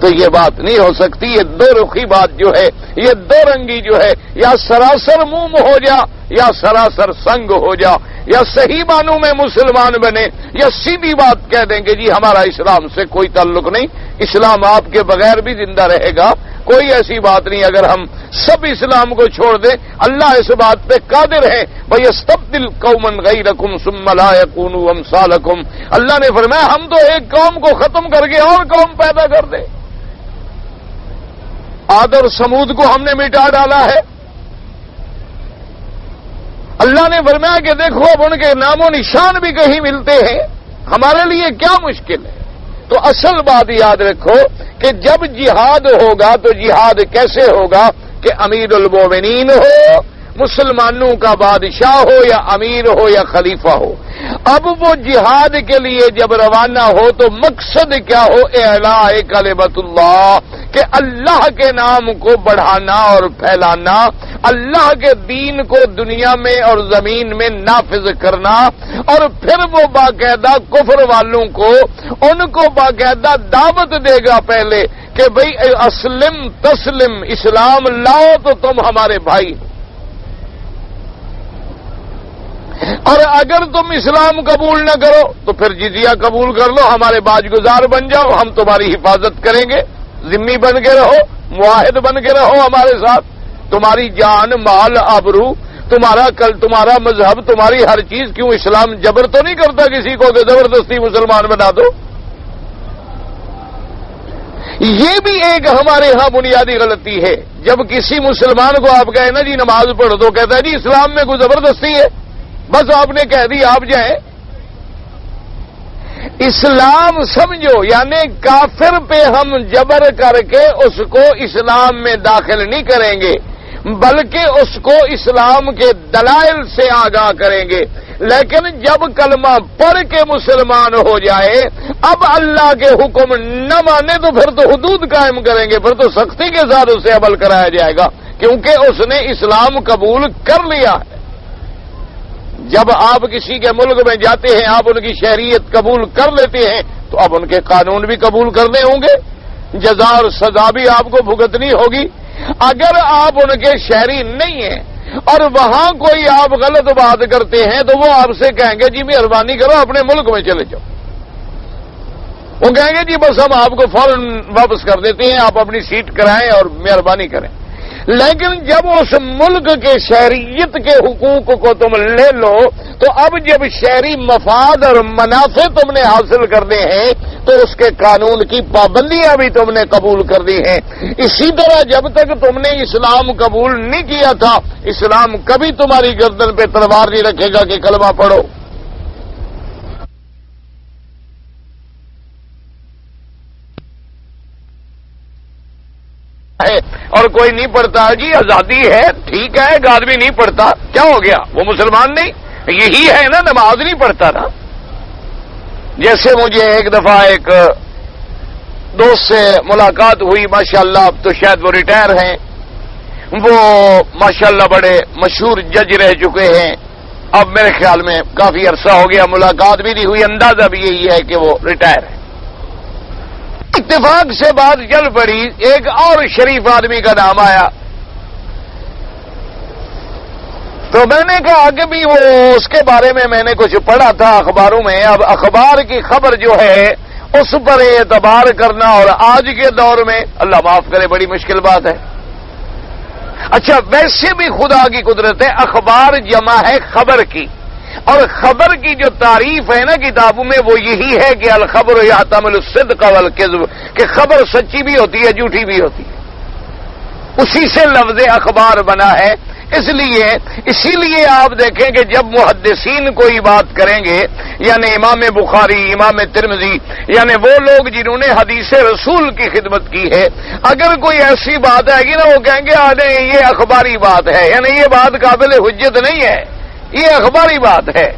تو یہ بات نہیں ہو سکتی۔ یہ دو رخی بات جو ہے، یہ دو رنگی جو ہے، یا سراسر موم ہو جا یا سراسر سنگ ہو جا، یا صحیح معنوں میں مسلمان بنے یا سیدھی بات کہہ دیں گے جی ہمارا اسلام سے کوئی تعلق نہیں، اسلام آپ کے بغیر بھی زندہ رہے گا، کوئی ایسی بات نہیں۔ اگر ہم سب اسلام کو چھوڑ دیں، اللہ اس بات پہ قادر ہے وَيَسْتَبْدِلْ قَوْمًا غَيْرَكُمْ ثُمَّ لَا يَكُونُوا أَمْثَالَكُمْ، اللہ نے فرمایا ہم تو ایک قوم کو ختم کر کے اور قوم پیدا کر دیں۔ عاد اور سمود کو ہم نے مٹا ڈالا ہے، اللہ نے فرمایا کہ دیکھو اب ان کے نام و نشان بھی کہیں ملتے ہیں، ہمارے لیے کیا مشکل ہے۔ تو اصل بات یاد رکھو کہ جب جہاد ہوگا تو جہاد کیسے ہوگا کہ امیر المومنین ہو، مسلمانوں کا بادشاہ ہو یا امیر ہو یا خلیفہ ہو۔ اب وہ جہاد کے لیے جب روانہ ہو تو مقصد کیا ہو؟ اعلاء کلمت اللہ، کہ اللہ کے نام کو بڑھانا اور پھیلانا، اللہ کے دین کو دنیا میں اور زمین میں نافذ کرنا، اور پھر وہ باقاعدہ کفر والوں کو ان کو باقاعدہ دعوت دے گا پہلے کہ بھئی اسلم تسلم، اسلام لاؤ تو تم ہمارے بھائی ہو، اور اگر تم اسلام قبول نہ کرو تو پھر جزیہ قبول کر لو، ہمارے باج گزار بن جاؤ، ہم تمہاری حفاظت کریں گے، ذمہ بن کے رہو، معاہد بن کے رہو ہمارے ساتھ، تمہاری جان مال آبرو، تمہارا مذہب، تمہاری ہر چیز، کیوں اسلام جبر تو نہیں کرتا کسی کو کہ زبردستی مسلمان بنا دو۔ یہ بھی ایک ہمارے ہاں بنیادی غلطی ہے، جب کسی مسلمان کو آپ کہیں نا جی نماز پڑھ دو، کہتا ہے جی اسلام میں کوئی زبردستی ہے، بس آپ نے کہہ دی آپ جائیں. اسلام سمجھو یعنی کافر پہ ہم جبر کر کے اس کو اسلام میں داخل نہیں کریں گے بلکہ اس کو اسلام کے دلائل سے آگاہ کریں گے. لیکن جب کلمہ پڑھ کے مسلمان ہو جائے اب اللہ کے حکم نہ مانے تو پھر تو حدود قائم کریں گے, پھر تو سختی کے ساتھ اسے عمل کرایا جائے گا کیونکہ اس نے اسلام قبول کر لیا ہے. جب آپ کسی کے ملک میں جاتے ہیں آپ ان کی شہریت قبول کر لیتے ہیں تو اب ان کے قانون بھی قبول کرنے ہوں گے, جزا اور سزا بھی آپ کو بھگتنی ہوگی. اگر آپ ان کے شہری نہیں ہیں اور وہاں کوئی آپ غلط بات کرتے ہیں تو وہ آپ سے کہیں گے جی مہربانی کرو اپنے ملک میں چلے جاؤ. وہ کہیں گے جی بس ہم آپ کو فوراً واپس کر دیتے ہیں, آپ اپنی سیٹ کرائیں اور مہربانی کریں. لیکن جب اس ملک کے شہریت کے حقوق کو تم لے لو تو اب جب شہری مفاد اور منافع تم نے حاصل کرنے ہیں تو اس کے قانون کی پابندیاں بھی تم نے قبول کر دی ہیں. اسی طرح جب تک تم نے اسلام قبول نہیں کیا تھا اسلام کبھی تمہاری گردن پہ تلوار نہیں رکھے گا کہ کلمہ پڑھو. اور کوئی نہیں پڑھتا جی آزادی ہے ٹھیک ہے, ایک آدمی نہیں پڑھتا کیا ہو گیا وہ مسلمان نہیں, یہی ہے نا نماز نہیں پڑھتا نا. جیسے مجھے ایک دفعہ ایک دوست سے ملاقات ہوئی ماشاءاللہ اب تو شاید وہ ریٹائر ہیں, وہ ماشاءاللہ بڑے مشہور جج رہ چکے ہیں. اب میرے خیال میں کافی عرصہ ہو گیا ملاقات بھی نہیں ہوئی, اندازہ بھی یہی ہے کہ وہ ریٹائر ہے. اتفاق سے بات چل پڑی, ایک اور شریف آدمی کا نام آیا تو میں نے کہا کہ بھی وہ اس کے بارے میں نے کچھ پڑھا تھا اخباروں میں. اب اخبار کی خبر جو ہے اس پر اعتبار کرنا اور آج کے دور میں اللہ معاف کرے بڑی مشکل بات ہے. اچھا ویسے بھی خدا کی قدرت ہے, اخبار جمع ہے خبر کی, اور خبر کی جو تعریف ہے نا کتابوں میں وہ یہی ہے کہ الخبر یحتمل الصدق والکذب, کہ خبر سچی بھی ہوتی ہے جھوٹی بھی ہوتی ہے. اسی سے لفظ اخبار بنا ہے. اسی لیے آپ دیکھیں کہ جب محدثین کوئی بات کریں گے یعنی امام بخاری امام ترمذی یعنی وہ لوگ جنہوں نے حدیث رسول کی خدمت کی ہے, اگر کوئی ایسی بات آئے گی نا وہ کہیں گے نہیں یہ اخباری بات ہے, یعنی یہ بات قابل حجت نہیں ہے, یہ اخباری بات ہے,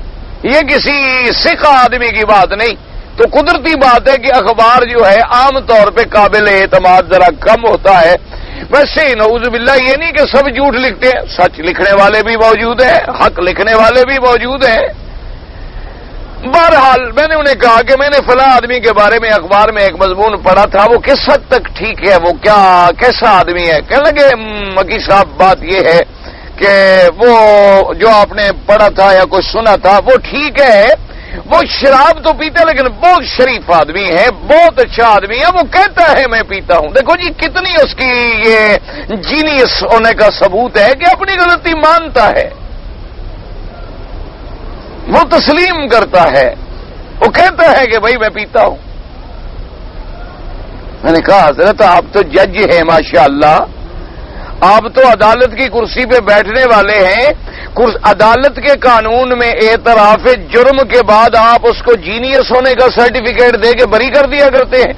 یہ کسی سکھا آدمی کی بات نہیں. تو قدرتی بات ہے کہ اخبار جو ہے عام طور پہ قابل اعتماد ذرا کم ہوتا ہے. ویسے نعوذ باللہ یہ نہیں کہ سب جھوٹ لکھتے ہیں, سچ لکھنے والے بھی موجود ہیں, حق لکھنے والے بھی موجود ہیں. بہرحال میں نے انہیں کہا کہ میں نے فلاں آدمی کے بارے میں اخبار میں ایک مضمون پڑھا تھا, وہ کس حد تک ٹھیک ہے, وہ کیسا آدمی ہے. کہنے لگے مکی صاحب بات یہ ہے کہ وہ جو آپ نے پڑھا تھا یا کچھ سنا تھا وہ ٹھیک ہے, وہ شراب تو پیتا ہے لیکن بہت شریف آدمی ہے, بہت اچھا آدمی ہے, وہ کہتا ہے میں پیتا ہوں. دیکھو جی کتنی اس کی یہ جینیس ہونے کا ثبوت ہے کہ اپنی غلطی مانتا ہے, وہ تسلیم کرتا ہے, وہ کہتا ہے کہ بھائی میں پیتا ہوں. میں نے کہا حضرت آپ تو جج ہیں ماشاءاللہ, آپ تو عدالت کی کرسی پہ بیٹھنے والے ہیں, عدالت کے قانون میں اعتراف جرم کے بعد آپ اس کو جینیس ہونے کا سرٹیفکیٹ دے کے بری کر دیا کرتے ہیں.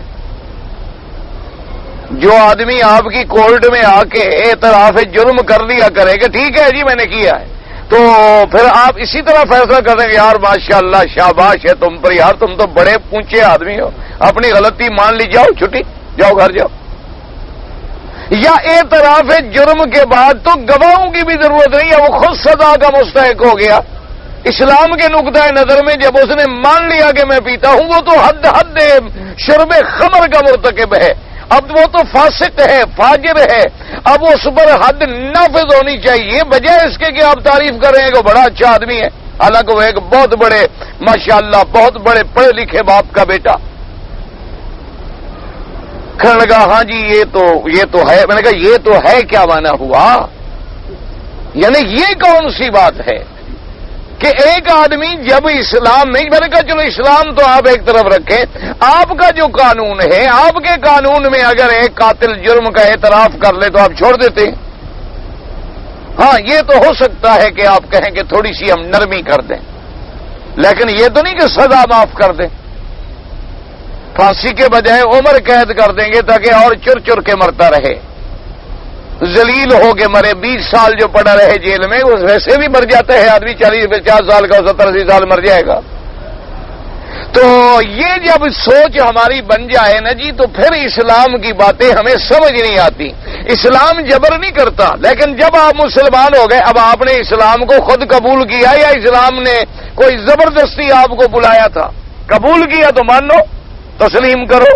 جو آدمی آپ کی کورٹ میں آ کے اعتراف جرم کر دیا کرے کہ ٹھیک ہے جی میں نے کیا ہے, تو پھر آپ اسی طرح فیصلہ کر دیں گے یار ماشاءاللہ شاباش ہے تم پر, یار تم تو بڑے اونچے آدمی ہو, اپنی غلطی مان لی, جاؤ چھٹی, جاؤ گھر جاؤ. یا اعتراف جرم کے بعد تو گواہوں کی بھی ضرورت نہیں ہے, وہ خود سزا کا مستحق ہو گیا. اسلام کے نقطۂ نظر میں جب اس نے مان لیا کہ میں پیتا ہوں وہ تو حد شرب خمر کا مرتکب ہے, اب وہ تو فاسق ہے فاجر ہے, اب اس پر حد نافذ ہونی چاہیے بجائے اس کے کہ آپ تعریف کر رہے ہیں کہ بڑا اچھا آدمی ہے, حالانکہ وہ ایک بہت بڑے ماشاءاللہ بہت بڑے پڑھے لکھے باپ کا بیٹا. کہنے لگا ہاں جی یہ تو ہے. میں نے کہا یہ تو ہے کیا مانا ہوا, یعنی یہ کون سی بات ہے کہ ایک آدمی جب اسلام نہیں, میں نے کہا چلو اسلام تو آپ ایک طرف رکھیں, آپ کا جو قانون ہے آپ کے قانون میں اگر ایک قاتل جرم کا اعتراف کر لے تو آپ چھوڑ دیتے ہیں. ہاں یہ تو ہو سکتا ہے کہ آپ کہیں کہ تھوڑی سی ہم نرمی کر دیں، لیکن یہ تو نہیں کہ سزا معاف کر دیں، پھانسی کے بجائے عمر قید کر دیں گے تاکہ اور چر چر کے مرتا رہے، ذلیل ہو کے مرے، 20 سال جو پڑا رہے جیل میں، وہ ویسے بھی مر جاتا ہے آدمی، 40-50 سال کا 70-80 سال مر جائے گا۔ تو یہ جب سوچ ہماری بن جائے نا جی، تو پھر اسلام کی باتیں ہمیں سمجھ نہیں آتی۔ اسلام جبر نہیں کرتا، لیکن جب آپ مسلمان ہو گئے، اب آپ نے اسلام کو خود قبول کیا یا اسلام نے کوئی زبردستی آپ کو بلایا تھا؟ قبول کیا تو مانو، تسلیم کرو۔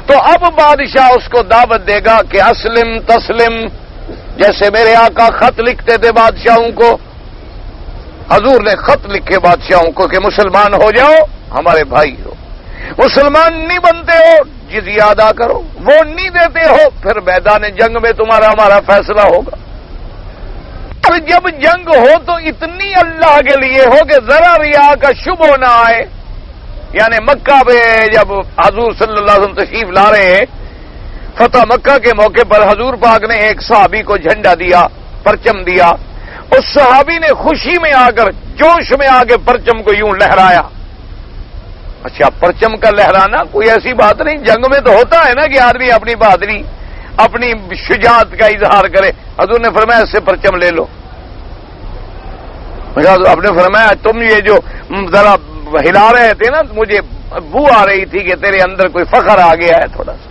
تو اب بادشاہ اس کو دعوت دے گا کہ اسلم تسلم، جیسے میرے آقا خط لکھتے تھے بادشاہوں کو، حضور نے خط لکھے بادشاہوں کو کہ مسلمان ہو جاؤ، ہمارے بھائی ہو، مسلمان نہیں بنتے ہو جزیہ ادا کرو، وہ نہیں دیتے ہو پھر میدان جنگ میں تمہارا ہمارا فیصلہ ہوگا۔ اور جب جنگ ہو تو اتنی اللہ کے لیے ہو کہ ذرا ریا کا شبہ نہ آئے۔ یعنی مکہ پہ جب حضور صلی اللہ علیہ وسلم تشریف لا رہے ہیں، فتح مکہ کے موقع پر حضور پاک نے ایک صحابی کو جھنڈا دیا، پرچم دیا، اس صحابی نے خوشی میں آ کر، جوش میں آ کے پرچم کو یوں لہرایا۔ اچھا، پرچم کا لہرانا کوئی ایسی بات نہیں، جنگ میں تو ہوتا ہے نا کہ آدمی اپنی بہادری، اپنی شجاعت کا اظہار کرے۔ حضور نے فرمایا اس سے پرچم لے لو۔ آپ نے فرمایا تم یہ جو ذرا ہلا رہے تھے نا، مجھے بو آ رہی تھی کہ تیرے اندر کوئی فخر آ گیا ہے، تھوڑا سا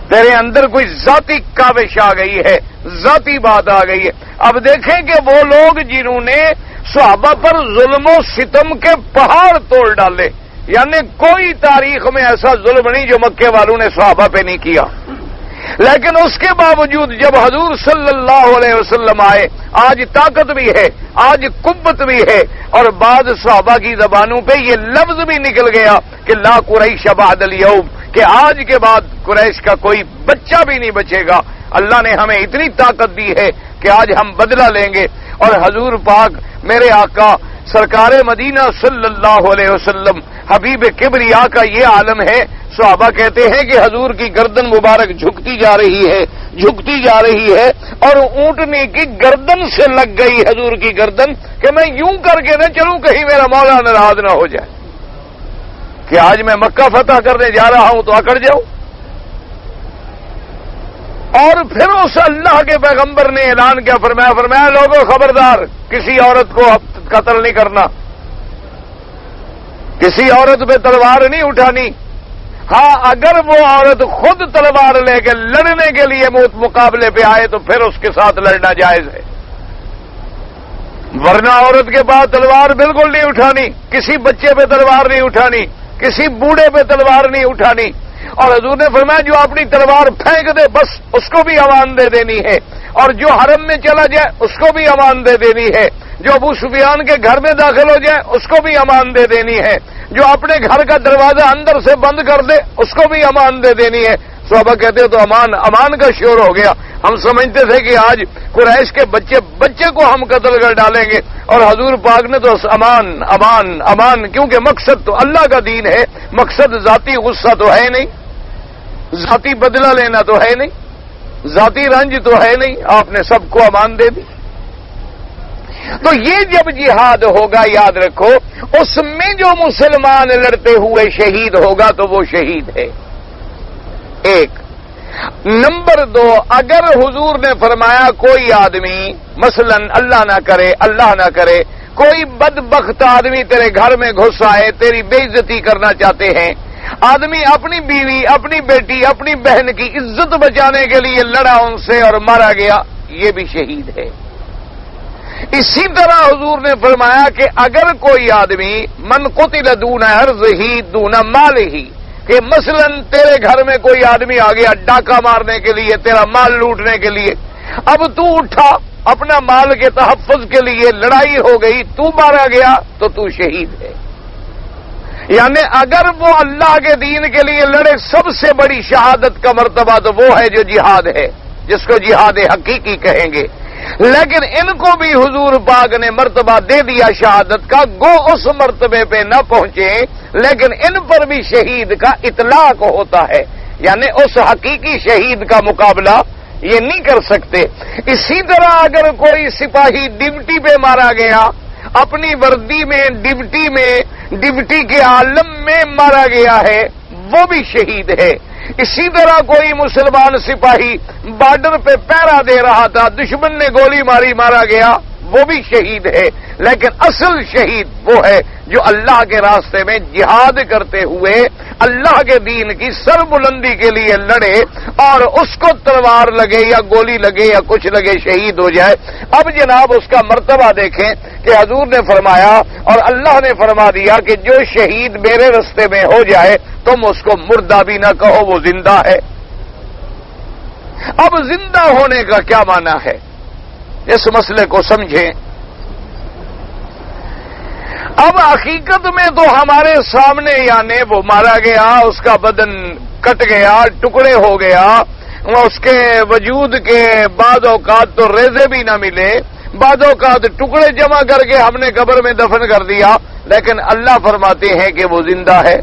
تیرے اندر کوئی ذاتی کاوش آ گئی ہے، ذاتی بات آ گئی ہے۔ اب دیکھیں کہ وہ لوگ جنہوں نے صحابہ پر ظلم و ستم کے پہاڑ توڑ ڈالے، یعنی کوئی تاریخ میں ایسا ظلم نہیں جو مکے والوں نے صحابہ پہ نہیں کیا، لیکن اس کے باوجود جب حضور صلی اللہ علیہ وسلم آئے، آج طاقت بھی ہے، آج قوت بھی ہے، اور بعض صحابہ کی زبانوں پہ یہ لفظ بھی نکل گیا کہ لا قریش بعد الیوم، کہ آج کے بعد قریش کا کوئی بچہ بھی نہیں بچے گا۔ اللہ نے ہمیں اتنی طاقت دی ہے کہ آج ہم بدلہ لیں گے۔ اور حضور پاک میرے آقا سرکار مدینہ صلی اللہ علیہ وسلم حبیب کبریا کا یہ عالم ہے، صحابہ کہتے ہیں کہ حضور کی گردن مبارک جھکتی جا رہی ہے، جھکتی جا رہی ہے، اور اونٹنے کی گردن سے لگ گئی حضور کی گردن کہ میں یوں کر کے نہ چلوں کہیں میرا مولا ناراض نہ ہو جائے کہ آج میں مکہ فتح کرنے جا رہا ہوں تو اکڑ جاؤں۔ اور پھر اس اللہ کے پیغمبر نے اعلان کیا، فرمایا لوگوں خبردار، کسی عورت کو قتل نہیں کرنا، کسی عورت پہ تلوار نہیں اٹھانی۔ ہاں، اگر وہ عورت خود تلوار لے کے لڑنے کے لیے مقابلے پہ آئے تو پھر اس کے ساتھ لڑنا جائز ہے، ورنہ عورت کے پاس تلوار بالکل نہیں اٹھانی، کسی بچے پہ تلوار نہیں اٹھانی، کسی بوڑھے پہ تلوار نہیں اٹھانی۔ اور حضور نے فرمایا جو اپنی تلوار پھینک دے بس اس کو بھی امان دے دینی ہے، اور جو حرم میں چلا جائے اس کو بھی امان دے دینی ہے، جو ابو سفیان کے گھر میں داخل ہو جائے اس کو بھی امان دے دینی ہے، جو اپنے گھر کا دروازہ اندر سے بند کر دے اس کو بھی امان دے دینی ہے۔ صحابہ کہتے ہیں تو امان کا شور ہو گیا، ہم سمجھتے تھے کہ آج قریش کے بچے کو ہم قتل کر ڈالیں گے، اور حضور پاک نے تو امان امان امان، کیونکہ مقصد تو اللہ کا دین ہے، مقصد ذاتی غصہ تو ہے نہیں، ذاتی بدلہ لینا تو ہے نہیں، ذاتی رنج تو ہے نہیں، آپ نے سب کو امان دے دی۔ تو یہ جب جہاد ہوگا یاد رکھو، اس میں جو مسلمان لڑتے ہوئے شہید ہوگا تو وہ شہید ہے، ایک۔ نمبر 2، اگر حضور نے فرمایا کوئی آدمی مثلا اللہ نہ کرے کوئی بدبخت آدمی تیرے گھر میں گھس آئے، تیری بے عزتی کرنا چاہتے ہیں، آدمی اپنی بیوی، اپنی بیٹی، اپنی بہن کی عزت بچانے کے لیے لڑا ان سے اور مارا گیا، یہ بھی شہید ہے۔ اسی طرح حضور نے فرمایا کہ اگر کوئی آدمی من قتل دون عرضہ دون مالہ، کہ مثلا تیرے گھر میں کوئی آدمی آ گیا ڈاکہ مارنے کے لیے، تیرا مال لوٹنے کے لیے، اب تو اٹھا اپنا مال کے تحفظ کے لیے، لڑائی ہو گئی، تو مارا گیا تو تو شہید ہے۔ یعنی اگر وہ اللہ کے دین کے لیے لڑے، سب سے بڑی شہادت کا مرتبہ تو وہ ہے جو جہاد ہے، جس کو جہاد حقیقی کہیں گے۔ لیکن ان کو بھی حضور پاک نے مرتبہ دے دیا شہادت کا، گو اس مرتبے پہ نہ پہنچے لیکن ان پر بھی شہید کا اطلاق ہوتا ہے، یعنی اس حقیقی شہید کا مقابلہ یہ نہیں کر سکتے۔ اسی طرح اگر کوئی سپاہی ڈیوٹی پہ مارا گیا، اپنی وردی میں ڈیوٹی کے عالم میں مارا گیا ہے، وہ بھی شہید ہے۔ اسی طرح کوئی مسلمان سپاہی بارڈر پہ پہرا دے رہا تھا، دشمن نے گولی ماری، مارا گیا، وہ بھی شہید ہے۔ لیکن اصل شہید وہ ہے جو اللہ کے راستے میں جہاد کرتے ہوئے اللہ کے دین کی سر بلندی کے لیے لڑے اور اس کو تلوار لگے یا گولی لگے یا کچھ لگے، شہید ہو جائے۔ اب جناب اس کا مرتبہ دیکھیں کہ حضور نے فرمایا اور اللہ نے فرما دیا کہ جو شہید میرے راستے میں ہو جائے تم اس کو مردہ بھی نہ کہو، وہ زندہ ہے۔ اب زندہ ہونے کا کیا معنی ہے، اس مسئلے کو سمجھیں۔ اب حقیقت میں تو ہمارے سامنے یعنی وہ مارا گیا، اس کا بدن کٹ گیا، ٹکڑے ہو گیا، اس کے وجود کے بعض اوقات تو ریزے بھی نہ ملے، بعض اوقات ٹکڑے جمع کر کے ہم نے قبر میں دفن کر دیا، لیکن اللہ فرماتے ہیں کہ وہ زندہ ہے۔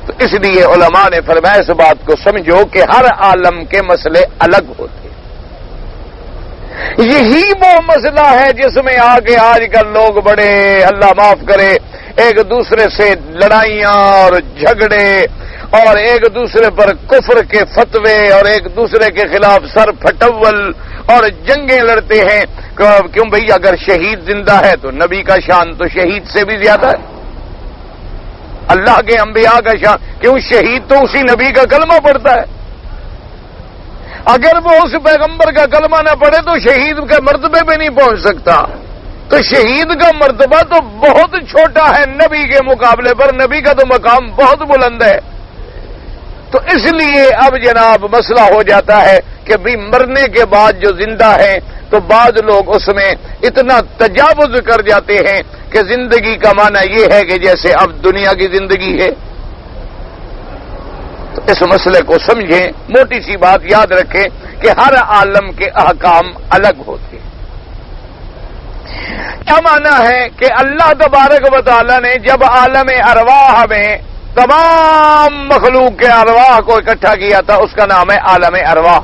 تو اس لیے علماء نے فرمایا اس بات کو سمجھو کہ ہر عالم کے مسئلے الگ ہوتے ہیں۔ یہی وہ مسئلہ ہے جس میں آگے آج کل لوگ بڑے اللہ معاف کرے ایک دوسرے سے لڑائیاں اور جھگڑے اور ایک دوسرے پر کفر کے فتوے اور ایک دوسرے کے خلاف سر پھٹول اور جنگیں لڑتے ہیں۔ کیوں بھئی، اگر شہید زندہ ہے تو نبی کا شان تو شہید سے بھی زیادہ ہے، اللہ کے انبیاء کا شان، کیوں شہید تو اسی نبی کا کلمہ پڑھتا ہے۔ اگر وہ اس پیغمبر کا کلمہ نہ پڑھے تو شہید کے مرتبے پہ نہیں پہنچ سکتا۔ تو شہید کا مرتبہ تو بہت چھوٹا ہے نبی کے مقابلے پر، نبی کا تو مقام بہت بلند ہے۔ تو اس لیے اب جناب مسئلہ ہو جاتا ہے کہ بھی مرنے کے بعد جو زندہ ہیں تو بعض لوگ اس میں اتنا تجاوز کر جاتے ہیں کہ زندگی کا معنی یہ ہے کہ جیسے اب دنیا کی زندگی ہے۔ تو اس مسئلے کو سمجھیں، موٹی سی بات یاد رکھیں کہ ہر عالم کے احکام الگ ہوتے ہیں۔ کیا معنی ہے کہ اللہ تبارک و تعالی نے جب عالم ارواح میں تمام مخلوق کے ارواح کو اکٹھا کیا تھا، اس کا نام ہے عالم ارواح۔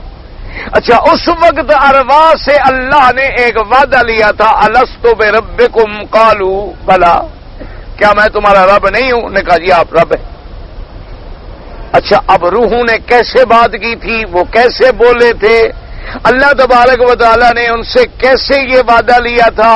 اچھا، اس وقت ارواح سے اللہ نے ایک وعدہ لیا تھا، الستو بربکم قالوا بلا، کیا میں تمہارا رب نہیں ہوں؟ نے کہا جی آپ رب ہیں۔ اچھا، اب روحوں نے کیسے بات کی تھی، وہ کیسے بولے تھے، اللہ تبارک و تعالیٰ نے ان سے کیسے یہ وعدہ لیا تھا،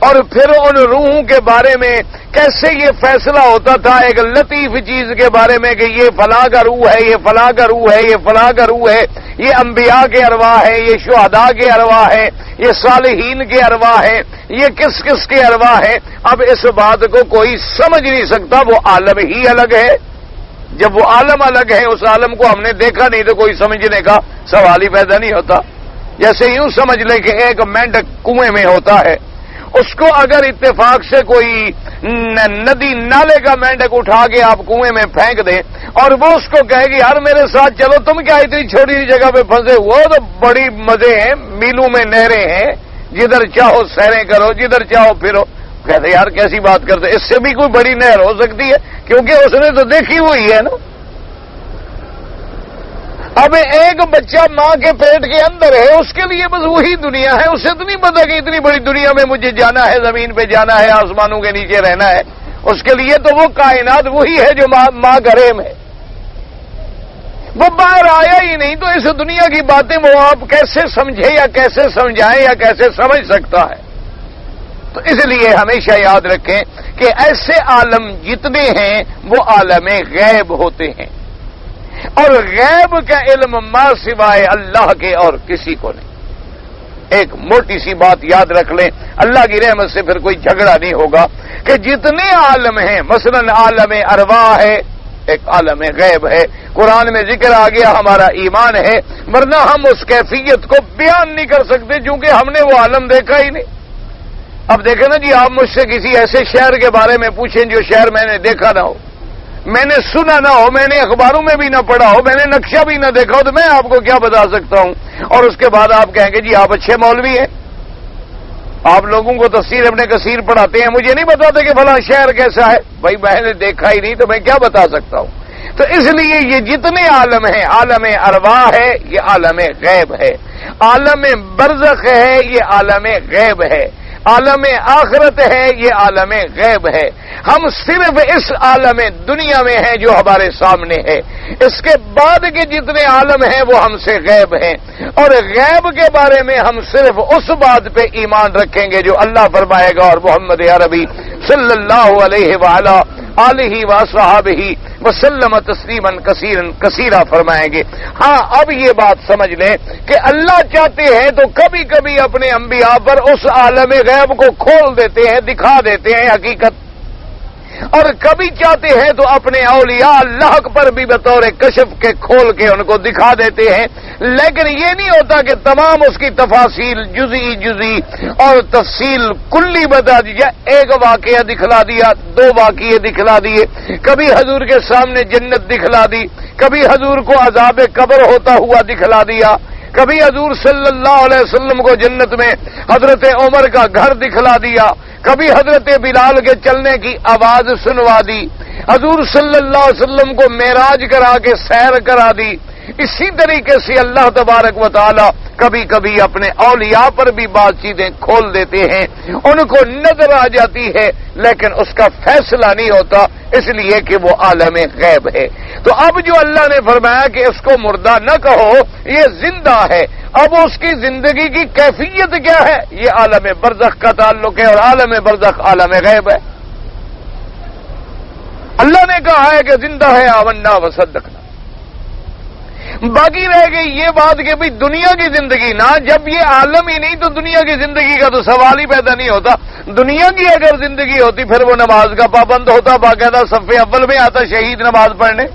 اور پھر ان روحوں کے بارے میں کیسے یہ فیصلہ ہوتا تھا ایک لطیف چیز کے بارے میں کہ یہ فلاں کا روح ہے، یہ فلاں کا روح ہے، یہ فلاں کا روح ہے، یہ انبیاء کے ارواح ہے، یہ شہداء کے ارواح ہے، یہ صالحین کے ارواح ہے، یہ کس کس کے ارواح ہے۔ اب اس بات کو کوئی سمجھ نہیں سکتا، وہ عالم ہی الگ ہے۔ جب وہ عالم الگ ہے، اس عالم کو ہم نے دیکھا نہیں تو کوئی سمجھنے کا سوال ہی پیدا نہیں ہوتا۔ جیسے یوں سمجھ لیں کہ ایک مینڈک کنویں میں ہوتا ہے، اس کو اگر اتفاق سے کوئی ندی نالے کا مینڈک اٹھا کے آپ کنویں میں پھینک دیں اور وہ اس کو کہے گی یار میرے ساتھ چلو، تم کیا اتنی چھوٹی سی جگہ پہ پھنسے، وہ تو بڑی مزے ہیں، میلوں میں نہریں ہیں، جدھر چاہو سیریں کرو، جدھر چاہو پھرو۔ کہتے یار کیسی بات کرتے، اس سے بھی کوئی بڑی نہر ہو سکتی ہے، کیونکہ اس نے تو دیکھی ہوئی ہے نا۔ اب ایک بچہ ماں کے پیٹ کے اندر ہے، اس کے لیے بس وہی دنیا ہے، اسے تو نہیں پتا کہ اتنی بڑی دنیا میں مجھے جانا ہے، زمین پہ جانا ہے، آسمانوں کے نیچے رہنا ہے۔ اس کے لیے تو وہ کائنات وہی ہے جو ماں گھرے میں، وہ باہر آیا ہی نہیں، تو اس دنیا کی باتیں وہ آپ کیسے سمجھے یا کیسے سمجھائیں یا کیسے سمجھ سکتا ہے؟ تو اس لیے ہمیشہ یاد رکھیں کہ ایسے عالم جتنے ہیں وہ عالم غیب ہوتے ہیں، اور غیب کا علم ما سوائے اللہ کے اور کسی کو نہیں۔ ایک موٹی سی بات یاد رکھ لیں، اللہ کی رحمت سے پھر کوئی جھگڑا نہیں ہوگا کہ جتنے عالم ہیں، مثلا عالم ارواح ہے، ایک عالم غیب ہے، قرآن میں ذکر آ گیا، ہمارا ایمان ہے، ورنہ ہم اس کیفیت کو بیان نہیں کر سکتے چونکہ ہم نے وہ عالم دیکھا ہی نہیں۔ اب دیکھیں نا جی، آپ مجھ سے کسی ایسے شہر کے بارے میں پوچھیں جو شہر میں نے دیکھا نہ ہو، میں نے سنا نہ ہو، میں نے اخباروں میں بھی نہ پڑھا ہو، میں نے نقشہ بھی نہ دیکھا ہو، تو میں آپ کو کیا بتا سکتا ہوں؟ اور اس کے بعد آپ کہیں گے جی آپ اچھے مولوی ہیں، آپ لوگوں کو تفسیر ابن کثیر پڑھاتے ہیں، مجھے نہیں بتاتے کہ فلاں شہر کیسا ہے۔ بھائی میں نے دیکھا ہی نہیں تو میں کیا بتا سکتا ہوں؟ تو اس لیے یہ جتنے عالم ہیں، عالم ارواح ہے، یہ عالم غیب ہے، عالم برزخ ہے، یہ عالم غیب ہے، عالم آخرت ہے، یہ عالم غیب ہے۔ ہم صرف اس عالم دنیا میں ہیں جو ہمارے سامنے ہے، اس کے بعد کے جتنے عالم ہیں وہ ہم سے غیب ہیں، اور غیب کے بارے میں ہم صرف اس بات پہ ایمان رکھیں گے جو اللہ فرمائے گا اور محمد عربی صلی اللہ علیہ وآلہ آلہ وصحبہ وسلم تسلیما کثیرا فرمائیں گے۔ ہاں اب یہ بات سمجھ لیں کہ اللہ چاہتے ہیں تو کبھی کبھی اپنے انبیاء پر اس عالم غیب کو کھول دیتے ہیں، دکھا دیتے ہیں حقیقت، اور کبھی چاہتے ہیں تو اپنے اولیاء اللہ پر بھی بطور کشف کے کھول کے ان کو دکھا دیتے ہیں، لیکن یہ نہیں ہوتا کہ تمام اس کی تفاصیل جزئی اور تفصیل کلی بتا دی جائے۔ ایک واقعہ دکھلا دیا، دو واقعے دکھلا دیے، کبھی حضور کے سامنے جنت دکھلا دی، کبھی حضور کو عذاب قبر ہوتا ہوا دکھلا دیا، کبھی حضور صلی اللہ علیہ وسلم کو جنت میں حضرت عمر کا گھر دکھلا دیا، کبھی حضرت بلال کے چلنے کی آواز سنوا دی، حضور صلی اللہ علیہ وسلم کو معراج کرا کے سیر کرا دی۔ اسی طریقے سے اللہ تبارک و تعالی کبھی کبھی اپنے اولیاء پر بھی بات چیزیں کھول دیتے ہیں، ان کو نظر آ جاتی ہے لیکن اس کا فیصلہ نہیں ہوتا، اس لیے کہ وہ عالم غیب ہے۔ تو اب جو اللہ نے فرمایا کہ اس کو مردہ نہ کہو، یہ زندہ ہے، اب اس کی زندگی کی کیفیت کیا ہے؟ یہ عالم برزخ کا تعلق ہے، اور عالم برزخ عالم غیب ہے۔ اللہ نے کہا ہے کہ زندہ ہے، آمنا وصدقنا۔ باقی رہ گئی یہ بات کہ بھئی دنیا کی زندگی نہ، جب یہ عالم ہی نہیں تو دنیا کی زندگی کا تو سوال ہی پیدا نہیں ہوتا۔ دنیا کی اگر زندگی ہوتی پھر وہ نماز کا پابند ہوتا، باقاعدہ صف اول میں آتا شہید نماز پڑھنے۔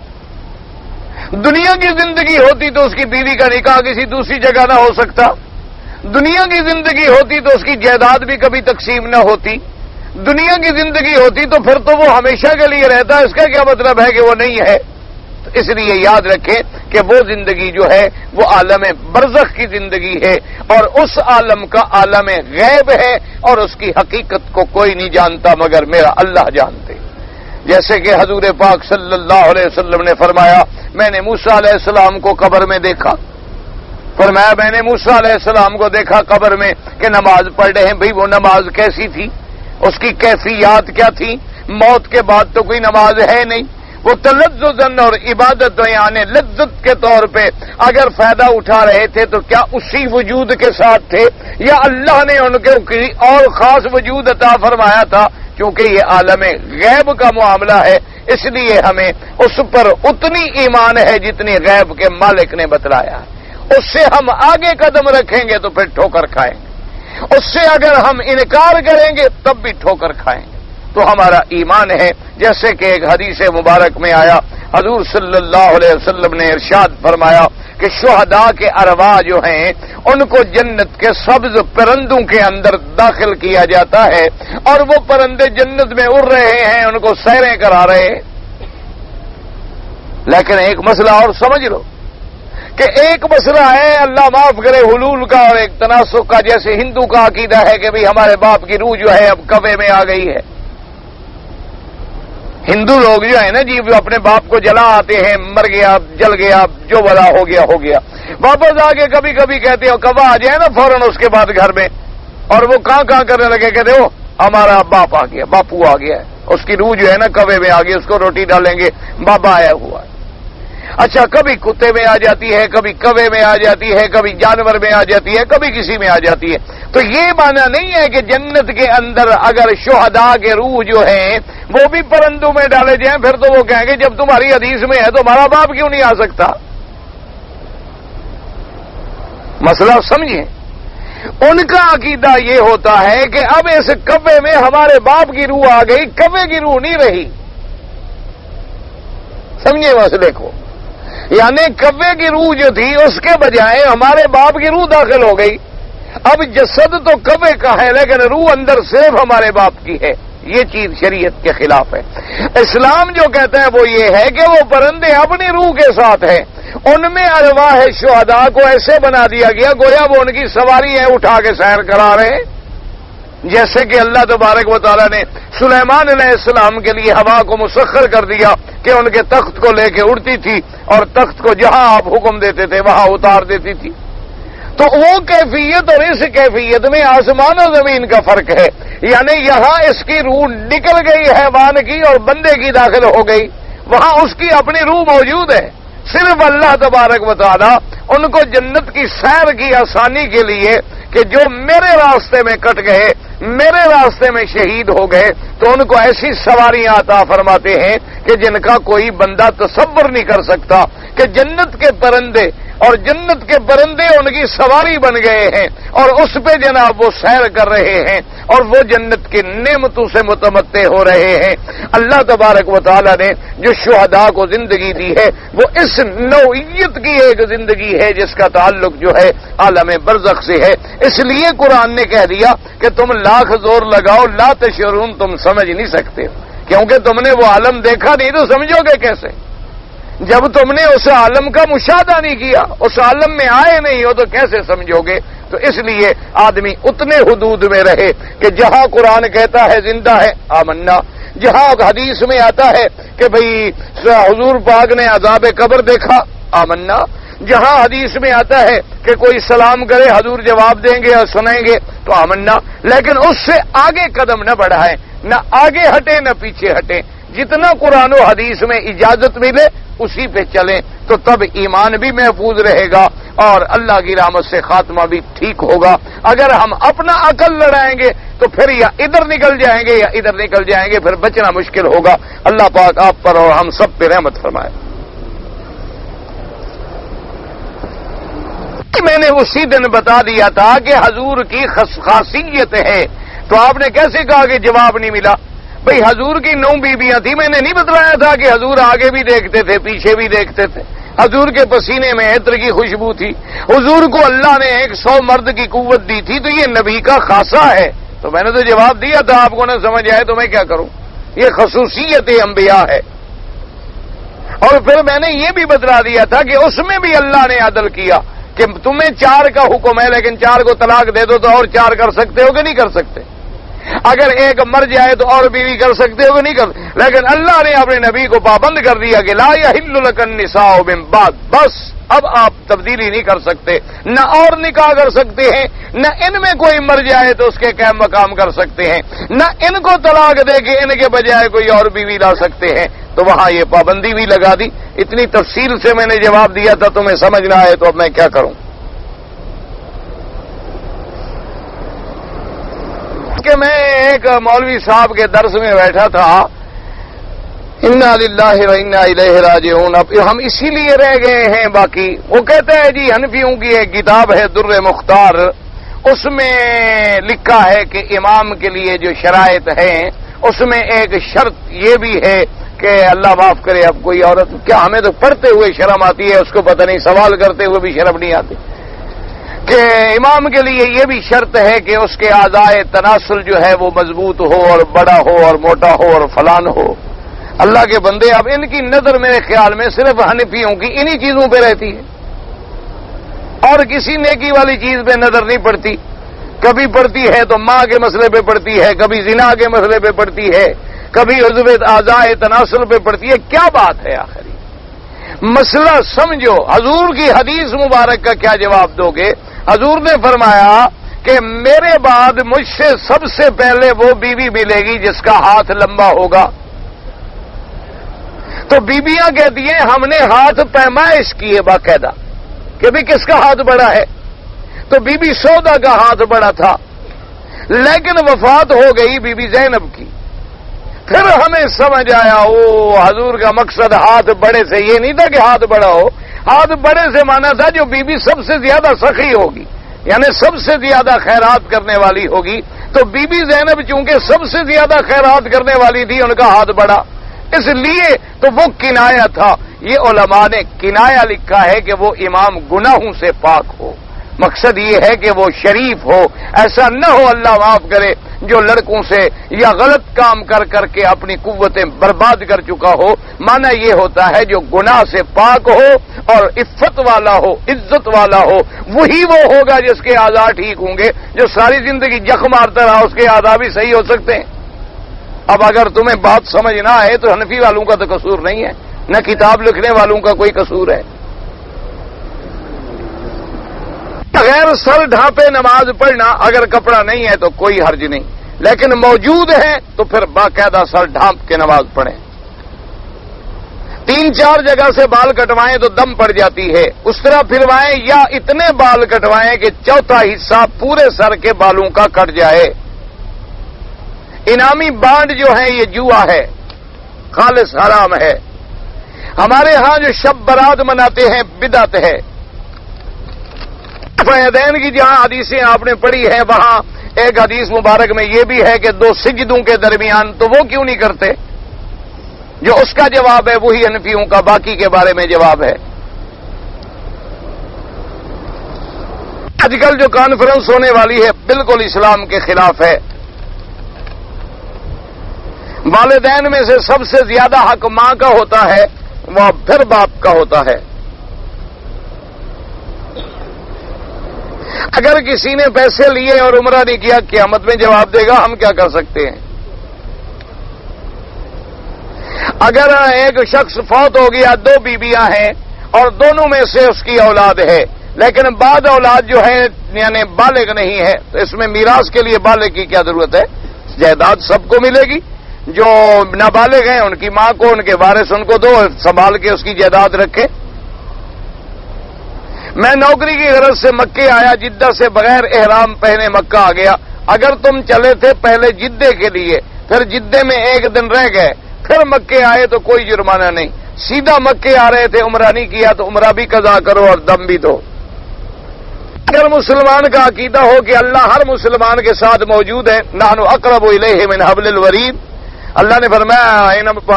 دنیا کی زندگی ہوتی تو اس کی بیوی کا نکاح کسی دوسری جگہ نہ ہو سکتا، دنیا کی زندگی ہوتی تو اس کی جائیداد بھی کبھی تقسیم نہ ہوتی، دنیا کی زندگی ہوتی تو پھر تو وہ ہمیشہ کے لیے رہتا۔ اس کا کیا مطلب ہے کہ وہ نہیں ہے؟ اس لیے یاد رکھیں کہ وہ زندگی جو ہے وہ عالم برزخ کی زندگی ہے، اور اس عالم کا عالم غیب ہے، اور اس کی حقیقت کو کوئی نہیں جانتا مگر میرا اللہ جانتے۔ جیسے کہ حضور پاک صلی اللہ علیہ وسلم نے فرمایا، میں نے موسیٰ علیہ السلام کو قبر میں دیکھا، فرمایا میں نے موسیٰ علیہ السلام کو دیکھا قبر میں کہ نماز پڑھ رہے ہیں۔ بھئی وہ نماز کیسی تھی؟ اس کی کیفیات کیا تھی؟ موت کے بعد تو کوئی نماز ہے نہیں، وہ تلذذاً اور عبادت یعنی لذت کے طور پہ اگر فائدہ اٹھا رہے تھے تو کیا اسی وجود کے ساتھ تھے، یا اللہ نے ان کے کسی اور خاص وجود عطا فرمایا تھا؟ کیونکہ یہ عالم غیب کا معاملہ ہے، اس لیے ہمیں اس پر اتنی ایمان ہے جتنی غیب کے مالک نے بتلایا ہے۔ اس سے ہم آگے قدم رکھیں گے تو پھر ٹھوکر کھائیں گے، اس سے اگر ہم انکار کریں گے تب بھی ٹھوکر کھائیں گے۔ تو ہمارا ایمان ہے، جیسے کہ ایک حدیث مبارک میں آیا، حضور صلی اللہ علیہ وسلم نے ارشاد فرمایا کہ شہداء کے ارواح جو ہیں ان کو جنت کے سبز پرندوں کے اندر داخل کیا جاتا ہے، اور وہ پرندے جنت میں اڑ رہے ہیں، ان کو سیریں کرا رہے ہیں۔ لیکن ایک مسئلہ اور سمجھ لو کہ ایک مسئلہ ہے اللہ معاف کرے حلول کا اور ایک تناسخ کا، جیسے ہندو کا عقیدہ ہے کہ بھئی ہمارے باپ کی روح جو ہے اب کوے میں آ گئی ہے۔ ہندو لوگ جو ہے نا جی وہ اپنے باپ کو جلا آتے ہیں، مر گیا جل گیا جو بلا ہو گیا ہو گیا، واپس آ کے کبھی کبھی کہتے ہو کبا آ جائے نا فوراً اس کے بعد گھر میں، اور وہ کہاں کرنے لگے، کہتے ہو ہمارا باپ آ گیا، باپو آ گیا ہے، اس کی روح جو ہے نا کوے میں آ گئی، اس کو روٹی ڈالیں گے، بابا آیا ہوا ہے۔ اچھا کبھی کتے میں آ جاتی ہے، کبھی کوے میں آ جاتی ہے، کبھی جانور میں آ جاتی ہے، کبھی کسی میں آ جاتی ہے۔ تو یہ معنی نہیں ہے کہ جنت کے اندر اگر شہداء کے روح جو ہیں وہ بھی پرندوں میں ڈالے جائیں، پھر تو وہ کہیں گے جب تمہاری حدیث میں ہے تو ہمارا باپ کیوں نہیں آ سکتا؟ مسئلہ سمجھیں، ان کا عقیدہ یہ ہوتا ہے کہ اب اس کوے میں ہمارے باپ کی روح آ گئی، کوے کی روح نہیں رہی۔ سمجھے مسئلے کو؟ یعنی کوے کی روح جو تھی اس کے بجائے ہمارے باپ کی روح داخل ہو گئی۔ اب جسد تو کوے کا ہے لیکن روح اندر صرف ہمارے باپ کی ہے، یہ چیز شریعت کے خلاف ہے۔ اسلام جو کہتا ہے وہ یہ ہے کہ وہ پرندے اپنی روح کے ساتھ ہیں، ان میں ارواح شہداء کو ایسے بنا دیا گیا گویا وہ ان کی سواری ہے، اٹھا کے سیر کرا رہے ہیں۔ جیسے کہ اللہ تبارک و تعالیٰ نے سلیمان علیہ السلام کے لیے ہوا کو مسخر کر دیا کہ ان کے تخت کو لے کے اڑتی تھی اور تخت کو جہاں آپ حکم دیتے تھے وہاں اتار دیتی تھی. تو وہ کیفیت اور اس کیفیت میں آسمان و زمین کا فرق ہے. یعنی یہاں اس کی روح نکل گئی حیوان کی اور بندے کی داخل ہو گئی، وہاں اس کی اپنی روح موجود ہے. صرف اللہ تبارک و تعالی ان کو جنت کی سیر کی آسانی کے لیے کہ جو میرے راستے میں کٹ گئے، میرے راستے میں شہید ہو گئے، تو ان کو ایسی سواریاں عطا فرماتے ہیں کہ جن کا کوئی بندہ تصور نہیں کر سکتا، کہ جنت کے پرندے اور جنت کے پرندے ان کی سواری بن گئے ہیں اور اس پہ جناب وہ سیر کر رہے ہیں اور وہ جنت کی نعمتوں سے متمتع ہو رہے ہیں. اللہ تبارک و تعالی نے جو شہداء کو زندگی دی ہے وہ اس نوعیت کی ایک زندگی ہے جس کا تعلق جو ہے عالم برزخ سے ہے. اس لیے قرآن نے کہہ دیا کہ تم لاکھ زور لگاؤ لا تشعرون، تم سمجھ نہیں سکتے، کیونکہ تم نے وہ عالم دیکھا نہیں تو سمجھو گے کیسے؟ جب تم نے اس عالم کا مشاہدہ نہیں کیا، اس عالم میں آئے نہیں ہو تو کیسے سمجھو گے؟ تو اس لیے آدمی اتنے حدود میں رہے کہ جہاں قرآن کہتا ہے زندہ ہے آمنا، جہاں حدیث میں آتا ہے کہ بھئی حضور پاک نے عذاب قبر دیکھا آمنا، جہاں حدیث میں آتا ہے کہ کوئی سلام کرے حضور جواب دیں گے اور سنیں گے تو آمنا، لیکن اس سے آگے قدم نہ بڑھائیں، نہ آگے ہٹیں نہ پیچھے ہٹیں. جتنا قرآن و حدیث میں اجازت ملے اسی پہ چلیں تو تب ایمان بھی محفوظ رہے گا اور اللہ کی رحمت سے خاتمہ بھی ٹھیک ہوگا. اگر ہم اپنا عقل لڑائیں گے تو پھر یا ادھر نکل جائیں گے یا ادھر نکل جائیں گے، پھر بچنا مشکل ہوگا. اللہ پاک آپ پر اور ہم سب پہ رحمت فرمائے. میں نے اسی دن بتا دیا تھا کہ حضور کی خاصیت ہے، تو آپ نے کیسے کہا کہ جواب نہیں ملا؟ بھئی حضور کی 9 بیویاں تھیں، میں نے نہیں بتلایا تھا کہ حضور آگے بھی دیکھتے تھے پیچھے بھی دیکھتے تھے، حضور کے پسینے میں عطر کی خوشبو تھی، حضور کو اللہ نے 100 مرد کی قوت دی تھی، تو یہ نبی کا خاصہ ہے. تو میں نے تو جواب دیا تھا، آپ کو نہ سمجھ آئے تو میں کیا کروں؟ یہ خصوصیت انبیاء ہے. اور پھر میں نے یہ بھی بتلا دیا تھا کہ اس میں بھی اللہ نے عدل کیا کہ تمہیں 4 کا حکم ہے لیکن 4 کو طلاق دے دو تو اور 4 کر سکتے ہو کہ نہیں کر سکتے؟ اگر ایک مر جائے تو اور بیوی کر سکتے ہو کہ نہیں کر؟ لیکن اللہ نے اپنے نبی کو پابند کر دیا کہ لا یحل لک النساء من بعد، بس اب آپ تبدیلی نہیں کر سکتے، نہ اور نکاح کر سکتے ہیں، نہ ان میں کوئی مر جائے تو اس کے قائم مقام کر سکتے ہیں، نہ ان کو طلاق دے کے ان کے بجائے کوئی اور بیوی لا سکتے ہیں. تو وہاں یہ پابندی بھی لگا دی. اتنی تفصیل سے میں نے جواب دیا تھا، تمہیں سمجھ نہ آئے تو اب میں کیا کروں؟ کہ میں ایک مولوی صاحب کے درس میں بیٹھا تھا، انا للہ و انا الیہ راجعون. اب ہم اسی لیے رہ گئے ہیں. باقی وہ کہتا ہے جی حنفیوں کی ایک کتاب ہے در مختار، اس میں لکھا ہے کہ امام کے لیے جو شرائط ہیں اس میں ایک شرط یہ بھی ہے کہ اللہ معاف کرے اب کوئی عورت، کیا ہمیں تو پڑھتے ہوئے شرم آتی ہے، اس کو پتہ نہیں سوال کرتے ہوئے بھی شرم نہیں آتی، کہ امام کے لیے یہ بھی شرط ہے کہ اس کے اعضائے تناسل جو ہے وہ مضبوط ہو اور بڑا ہو اور موٹا ہو اور فلان ہو. اللہ کے بندے، اب ان کی نظر میرے خیال میں صرف حنفیوں کی انہی چیزوں پہ رہتی ہے اور کسی نیکی والی چیز پہ نظر نہیں پڑتی. کبھی پڑتی ہے تو ماں کے مسئلے پہ پڑتی ہے، کبھی زنا کے مسئلے پہ پڑتی ہے، کبھی عضو اعضائے تناسل پہ پڑتی ہے. کیا بات ہے آخر؟ مسئلہ سمجھو. حضور کی حدیث مبارک کا کیا جواب دو گے؟ حضور نے فرمایا کہ میرے بعد مجھ سے سب سے پہلے وہ بیوی ملے گی جس کا ہاتھ لمبا ہوگا. تو بیویاں کہتی ہیں ہم نے ہاتھ پیمائش کی ہے باقاعدہ کہ بھی کس کا ہاتھ بڑا ہے. تو بی بی سودا کا ہاتھ بڑا تھا لیکن وفات ہو گئی بی بی زینب کی. پھر ہمیں سمجھ آیا حضور کا مقصد ہاتھ بڑے سے یہ نہیں تھا کہ ہاتھ بڑا ہو، ہاتھ بڑے سے مانا تھا جو بی بی سب سے زیادہ سخی ہوگی، یعنی سب سے زیادہ خیرات کرنے والی ہوگی. تو بی بی زینب چونکہ سب سے زیادہ خیرات کرنے والی تھی ان کا ہاتھ بڑا، اس لیے تو وہ کنایا تھا. یہ علماء نے کنایا لکھا ہے کہ وہ امام گناہوں سے پاک ہو. مقصد یہ ہے کہ وہ شریف ہو. ایسا نہ ہو اللہ معاف کرے جو لڑکوں سے یا غلط کام کر کر کے اپنی قوتیں برباد کر چکا ہو. مانا یہ ہوتا ہے جو گناہ سے پاک ہو اور عفت والا ہو، عزت والا ہو، وہی وہ ہوگا جس کے اعضاء ٹھیک ہوں گے۔ جو ساری زندگی جخ مارتا رہا اس کے اعضاء بھی صحیح ہو سکتے ہیں۔ اب اگر تمہیں بات سمجھ نہ آئے تو حنفی والوں کا تو قصور نہیں ہے، نہ کتاب لکھنے والوں کا کوئی قصور ہے۔ بغیر سر ڈھانپے نماز پڑھنا اگر کپڑا نہیں ہے تو کوئی حرج نہیں، لیکن موجود ہے تو پھر باقاعدہ سر ڈھانپ کے نماز پڑھیں۔ 3-4 جگہ سے بال کٹوائیں تو دم پڑ جاتی ہے، اس طرح پھروائیں یا اتنے بال کٹوائیں کہ چوتھا حصہ پورے سر کے بالوں کا کٹ جائے۔ انعامی بانڈ جو ہے یہ جوا ہے، خالص حرام ہے۔ ہمارے ہاں جو شب برات مناتے ہیں بدعت ہے۔ فیدین کی جہاں حدیثیں آپ نے پڑھی ہیں وہاں ایک حدیث مبارک میں یہ بھی ہے کہ 2 سجدوں کے درمیان، تو وہ کیوں نہیں کرتے؟ جو اس کا جواب ہے وہی حنفیوں کا باقی کے بارے میں جواب ہے۔ آج کل جو کانفرنس ہونے والی ہے بالکل اسلام کے خلاف ہے۔ والدین میں سے سب سے زیادہ حق ماں کا ہوتا ہے، وہ پھر باپ کا ہوتا ہے۔ اگر کسی نے پیسے لیے اور عمرہ نہیں کیا، قیامت میں جواب دے گا، ہم کیا کر سکتے ہیں؟ اگر ایک شخص فوت ہو گیا، 2 بیویاں ہیں اور دونوں میں سے اس کی اولاد ہے، لیکن بعد اولاد جو ہے یعنی بالغ نہیں ہے، تو اس میں میراث کے لیے بالغ کی کیا ضرورت ہے؟ جائیداد سب کو ملے گی۔ جو نابالغ ہیں ان کی ماں کو، ان کے وارث ان کو دو، سنبھال کے اس کی جائیداد رکھے۔ میں نوکری کی غرض سے مکے آیا، جدہ سے بغیر احرام پہنے مکہ آ گیا۔ اگر تم چلے تھے پہلے جدے کے لیے، پھر جدے میں 1 دن رہ گئے، پھر مکے آئے تو کوئی جرمانہ نہیں، سیدھا مکے آ رہے تھے، عمرہ نہیں کیا تو عمرہ بھی قضا کرو اور دم بھی دو۔ اگر مسلمان کا عقیدہ ہو کہ اللہ ہر مسلمان کے ساتھ موجود ہے، نحن اقرب الیہ من حبل الورید، اللہ نے فرمایا،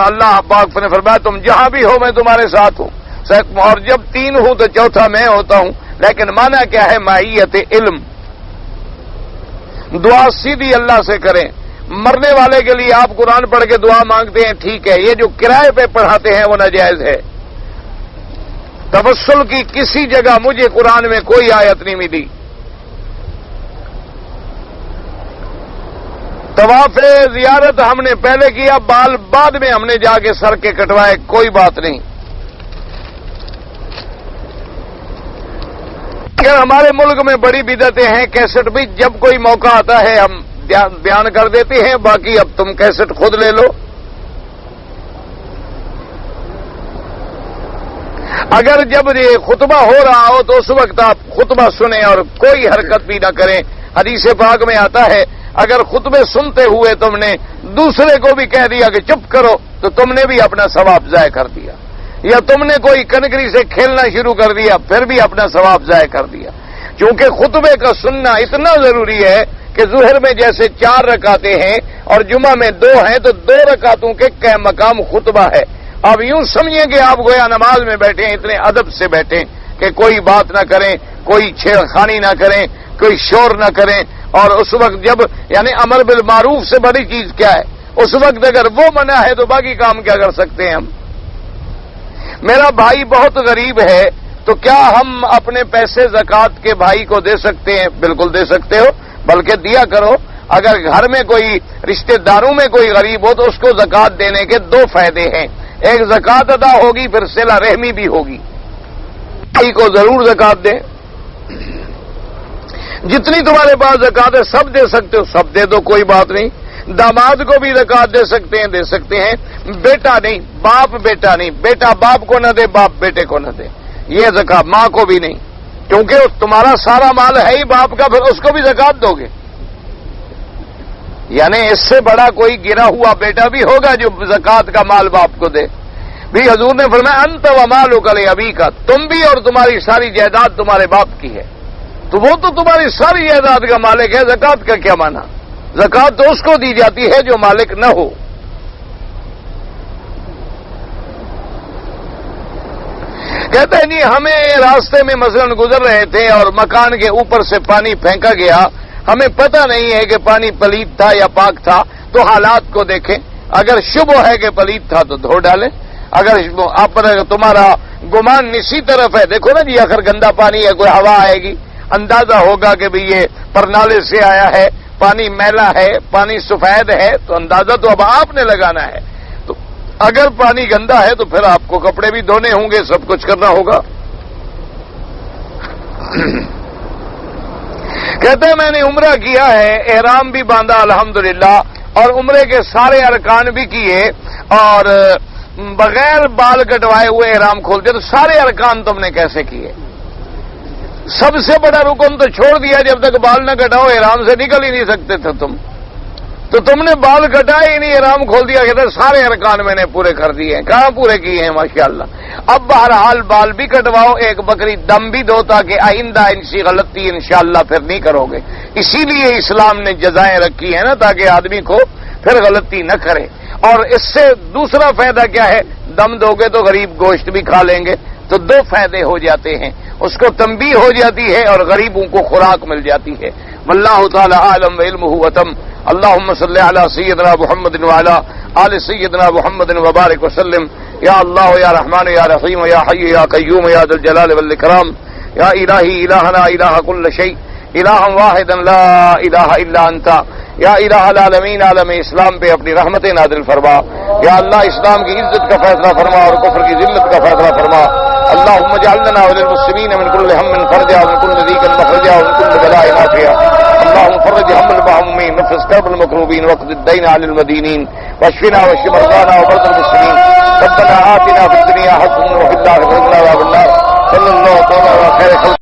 اللہ پاک نے فرمایا تم جہاں بھی ہو میں تمہارے ساتھ ہوں، اور جب 3 ہوں تو چوتھا میں ہوتا ہوں۔ لیکن معنی کیا ہے؟ معیت علم۔ دعا سیدھی اللہ سے کریں۔ مرنے والے کے لیے آپ قرآن پڑھ کے دعا مانگتے ہیں، ٹھیک ہے، یہ جو کرائے پہ پڑھاتے ہیں وہ ناجائز ہے۔ توسل کی کسی جگہ مجھے قرآن میں کوئی آیت نہیں ملی۔ طواف زیارت ہم نے پہلے کیا، بال بعد میں ہم نے جا کے سر کے کٹوائے، کوئی بات نہیں۔ اگر ہمارے ملک میں بڑی بدعتیں ہیں، کیسٹ بھی جب کوئی موقع آتا ہے ہم بیان کر دیتے ہیں، باقی اب تم کیسٹ خود لے لو۔ اگر جب یہ خطبہ ہو رہا ہو تو اس وقت آپ خطبہ سنیں اور کوئی حرکت بھی نہ کریں۔ حدیث پاک میں آتا ہے اگر خطبے سنتے ہوئے تم نے دوسرے کو بھی کہہ دیا کہ چپ کرو تو تم نے بھی اپنا ثواب ضائع کر دیا، یا تم نے کوئی کنکری سے کھیلنا شروع کر دیا پھر بھی اپنا ثواب ضائع کر دیا۔ کیونکہ خطبے کا سننا اتنا ضروری ہے کہ ظہر میں جیسے 4 رکعتیں ہیں اور جمعہ میں 2 ہیں تو 2 رکعتوں کے مقام خطبہ ہے۔ اب یوں سمجھیں کہ آپ گویا نماز میں بیٹھے ہیں، اتنے ادب سے بیٹھیں کہ کوئی بات نہ کریں، کوئی چھیڑخانی نہ کریں، کوئی شور نہ کریں۔ اور اس وقت جب یعنی امر بالمعروف سے بڑی چیز کیا ہے؟ اس وقت اگر وہ منع ہے تو باقی کام کیا کر سکتے ہیں ہم؟ میرا بھائی بہت غریب ہے تو کیا ہم اپنے پیسے زکوٰۃ کے بھائی کو دے سکتے ہیں؟ بالکل دے سکتے ہو، بلکہ دیا کرو۔ اگر گھر میں کوئی رشتہ داروں میں کوئی غریب ہو تو اس کو زکوٰۃ دینے کے 2 فائدے ہیں، ایک زکوٰۃ ادا ہوگی، پھر صلہ رحمی بھی ہوگی۔ بھائی کو ضرور زکوٰۃ دیں، جتنی تمہارے پاس زکوٰۃ ہے سب دے سکتے ہو، سب دے دو، کوئی بات نہیں۔ داماد کو بھی زکوٰۃ دے سکتے ہیں، بیٹا نہیں، باپ بیٹا نہیں، بیٹا باپ کو نہ دے، باپ بیٹے کو نہ دے، یہ زکوٰۃ ماں کو بھی نہیں، کیونکہ تمہارا سارا مال ہے ہی باپ کا، پھر اس کو بھی زکوٰۃ دو گے؟ یعنی اس سے بڑا کوئی گرا ہوا بیٹا بھی ہوگا جو زکوٰۃ کا مال باپ کو دے؟ بھی حضور نے فرمایا انت ومالک لابیک، تم بھی اور تمہاری ساری جائیداد تمہارے باپ کی ہے، تو وہ تو تمہاری ساری جائیداد کا مالک ہے، زکوٰۃ کا کیا معنی؟ زکوٰۃ تو اس کو دی جاتی ہے جو مالک نہ ہو۔ کہتے ہیں جی ہمیں راستے میں مثلاً گزر رہے تھے اور مکان کے اوپر سے پانی پھینکا گیا، ہمیں پتہ نہیں ہے کہ پانی پلید تھا یا پاک تھا، تو حالات کو دیکھیں، اگر شبہ ہے کہ پلید تھا تو دھو ڈالیں، اگر تمہارا گمان اسی طرف ہے، دیکھو نا جی آخر گندا پانی ہے، کوئی ہوا آئے گی، اندازہ ہوگا کہ بھئی یہ پرنالے سے آیا ہے، پانی میلا ہے، پانی سفید ہے، تو اندازہ تو اب آپ نے لگانا ہے۔ تو اگر پانی گندا ہے تو پھر آپ کو کپڑے بھی دھونے ہوں گے، سب کچھ کرنا ہوگا۔ کہتے ہیں میں نے عمرہ کیا ہے، احرام بھی باندھا الحمدللہ، اور عمرے کے سارے ارکان بھی کیے، اور بغیر بال کٹوائے ہوئے احرام کھول دیا، تو سارے ارکان تم نے کیسے کیے؟ سب سے بڑا رکن تو چھوڑ دیا، جب تک بال نہ کٹاؤ احرام سے نکل ہی نہیں سکتے تھے تم، تو تم نے بال کٹائے ہی نہیں، احرام کھول دیا، کہتے سارے ارکان میں نے پورے کر دیے ہیں۔ کہاں پورے کیے ہیں ماشاءاللہ؟ اب بہرحال بال بھی کٹواؤ، ایک بکری دم بھی دو، تاکہ آئندہ انسی غلطی انشاءاللہ پھر نہیں کرو گے۔ اسی لیے اسلام نے جزائیں رکھی ہیں نا، تاکہ آدمی کو پھر غلطی نہ کرے۔ اور اس سے دوسرا فائدہ کیا ہے؟ دم دو گے تو غریب گوشت بھی کھا لیں گے، تو دو فائدے ہو جاتے ہیں، اس کو تنبیہ ہو جاتی ہے اور غریبوں کو خوراک مل جاتی ہے۔ واللہ تعالی عالم وعلمہ وتم۔ اللہم صلی علی سیدنا محمد وعلی آل سیدنا محمد وبارک وسلم۔ یا اللہ یا رحمان یا رحیم یا حی یا قیوم یا ذی الجلال والاکرام، یا الہی الہنا الہ کل شیء، الہ واحدا لا الہ الا انت، یا الہ العالمین عالم اسلام پہ اپنی رحمتیں نازل فرما۔ یا اللہ اسلام کی عزت کا فیصلہ فرما اور کفر کی ذلت کا فیصلہ فرما۔ اللہم اجعلنا وللمسلمین من كل هم فرجا ومن كل ضيق مخرجا ومن كل بلاء عافية۔ اللهم فرج هم المهمومين، نفس كرب المكروبين، واقض الدين عن المدينين، واشفنا واشف مرضانا ومرضى المسلمين۔ ربنا آتنا في الدنيا حسنة وفي الآخرة حسنة وقنا عذاب النار۔ صلى الله تعالى على خير خلق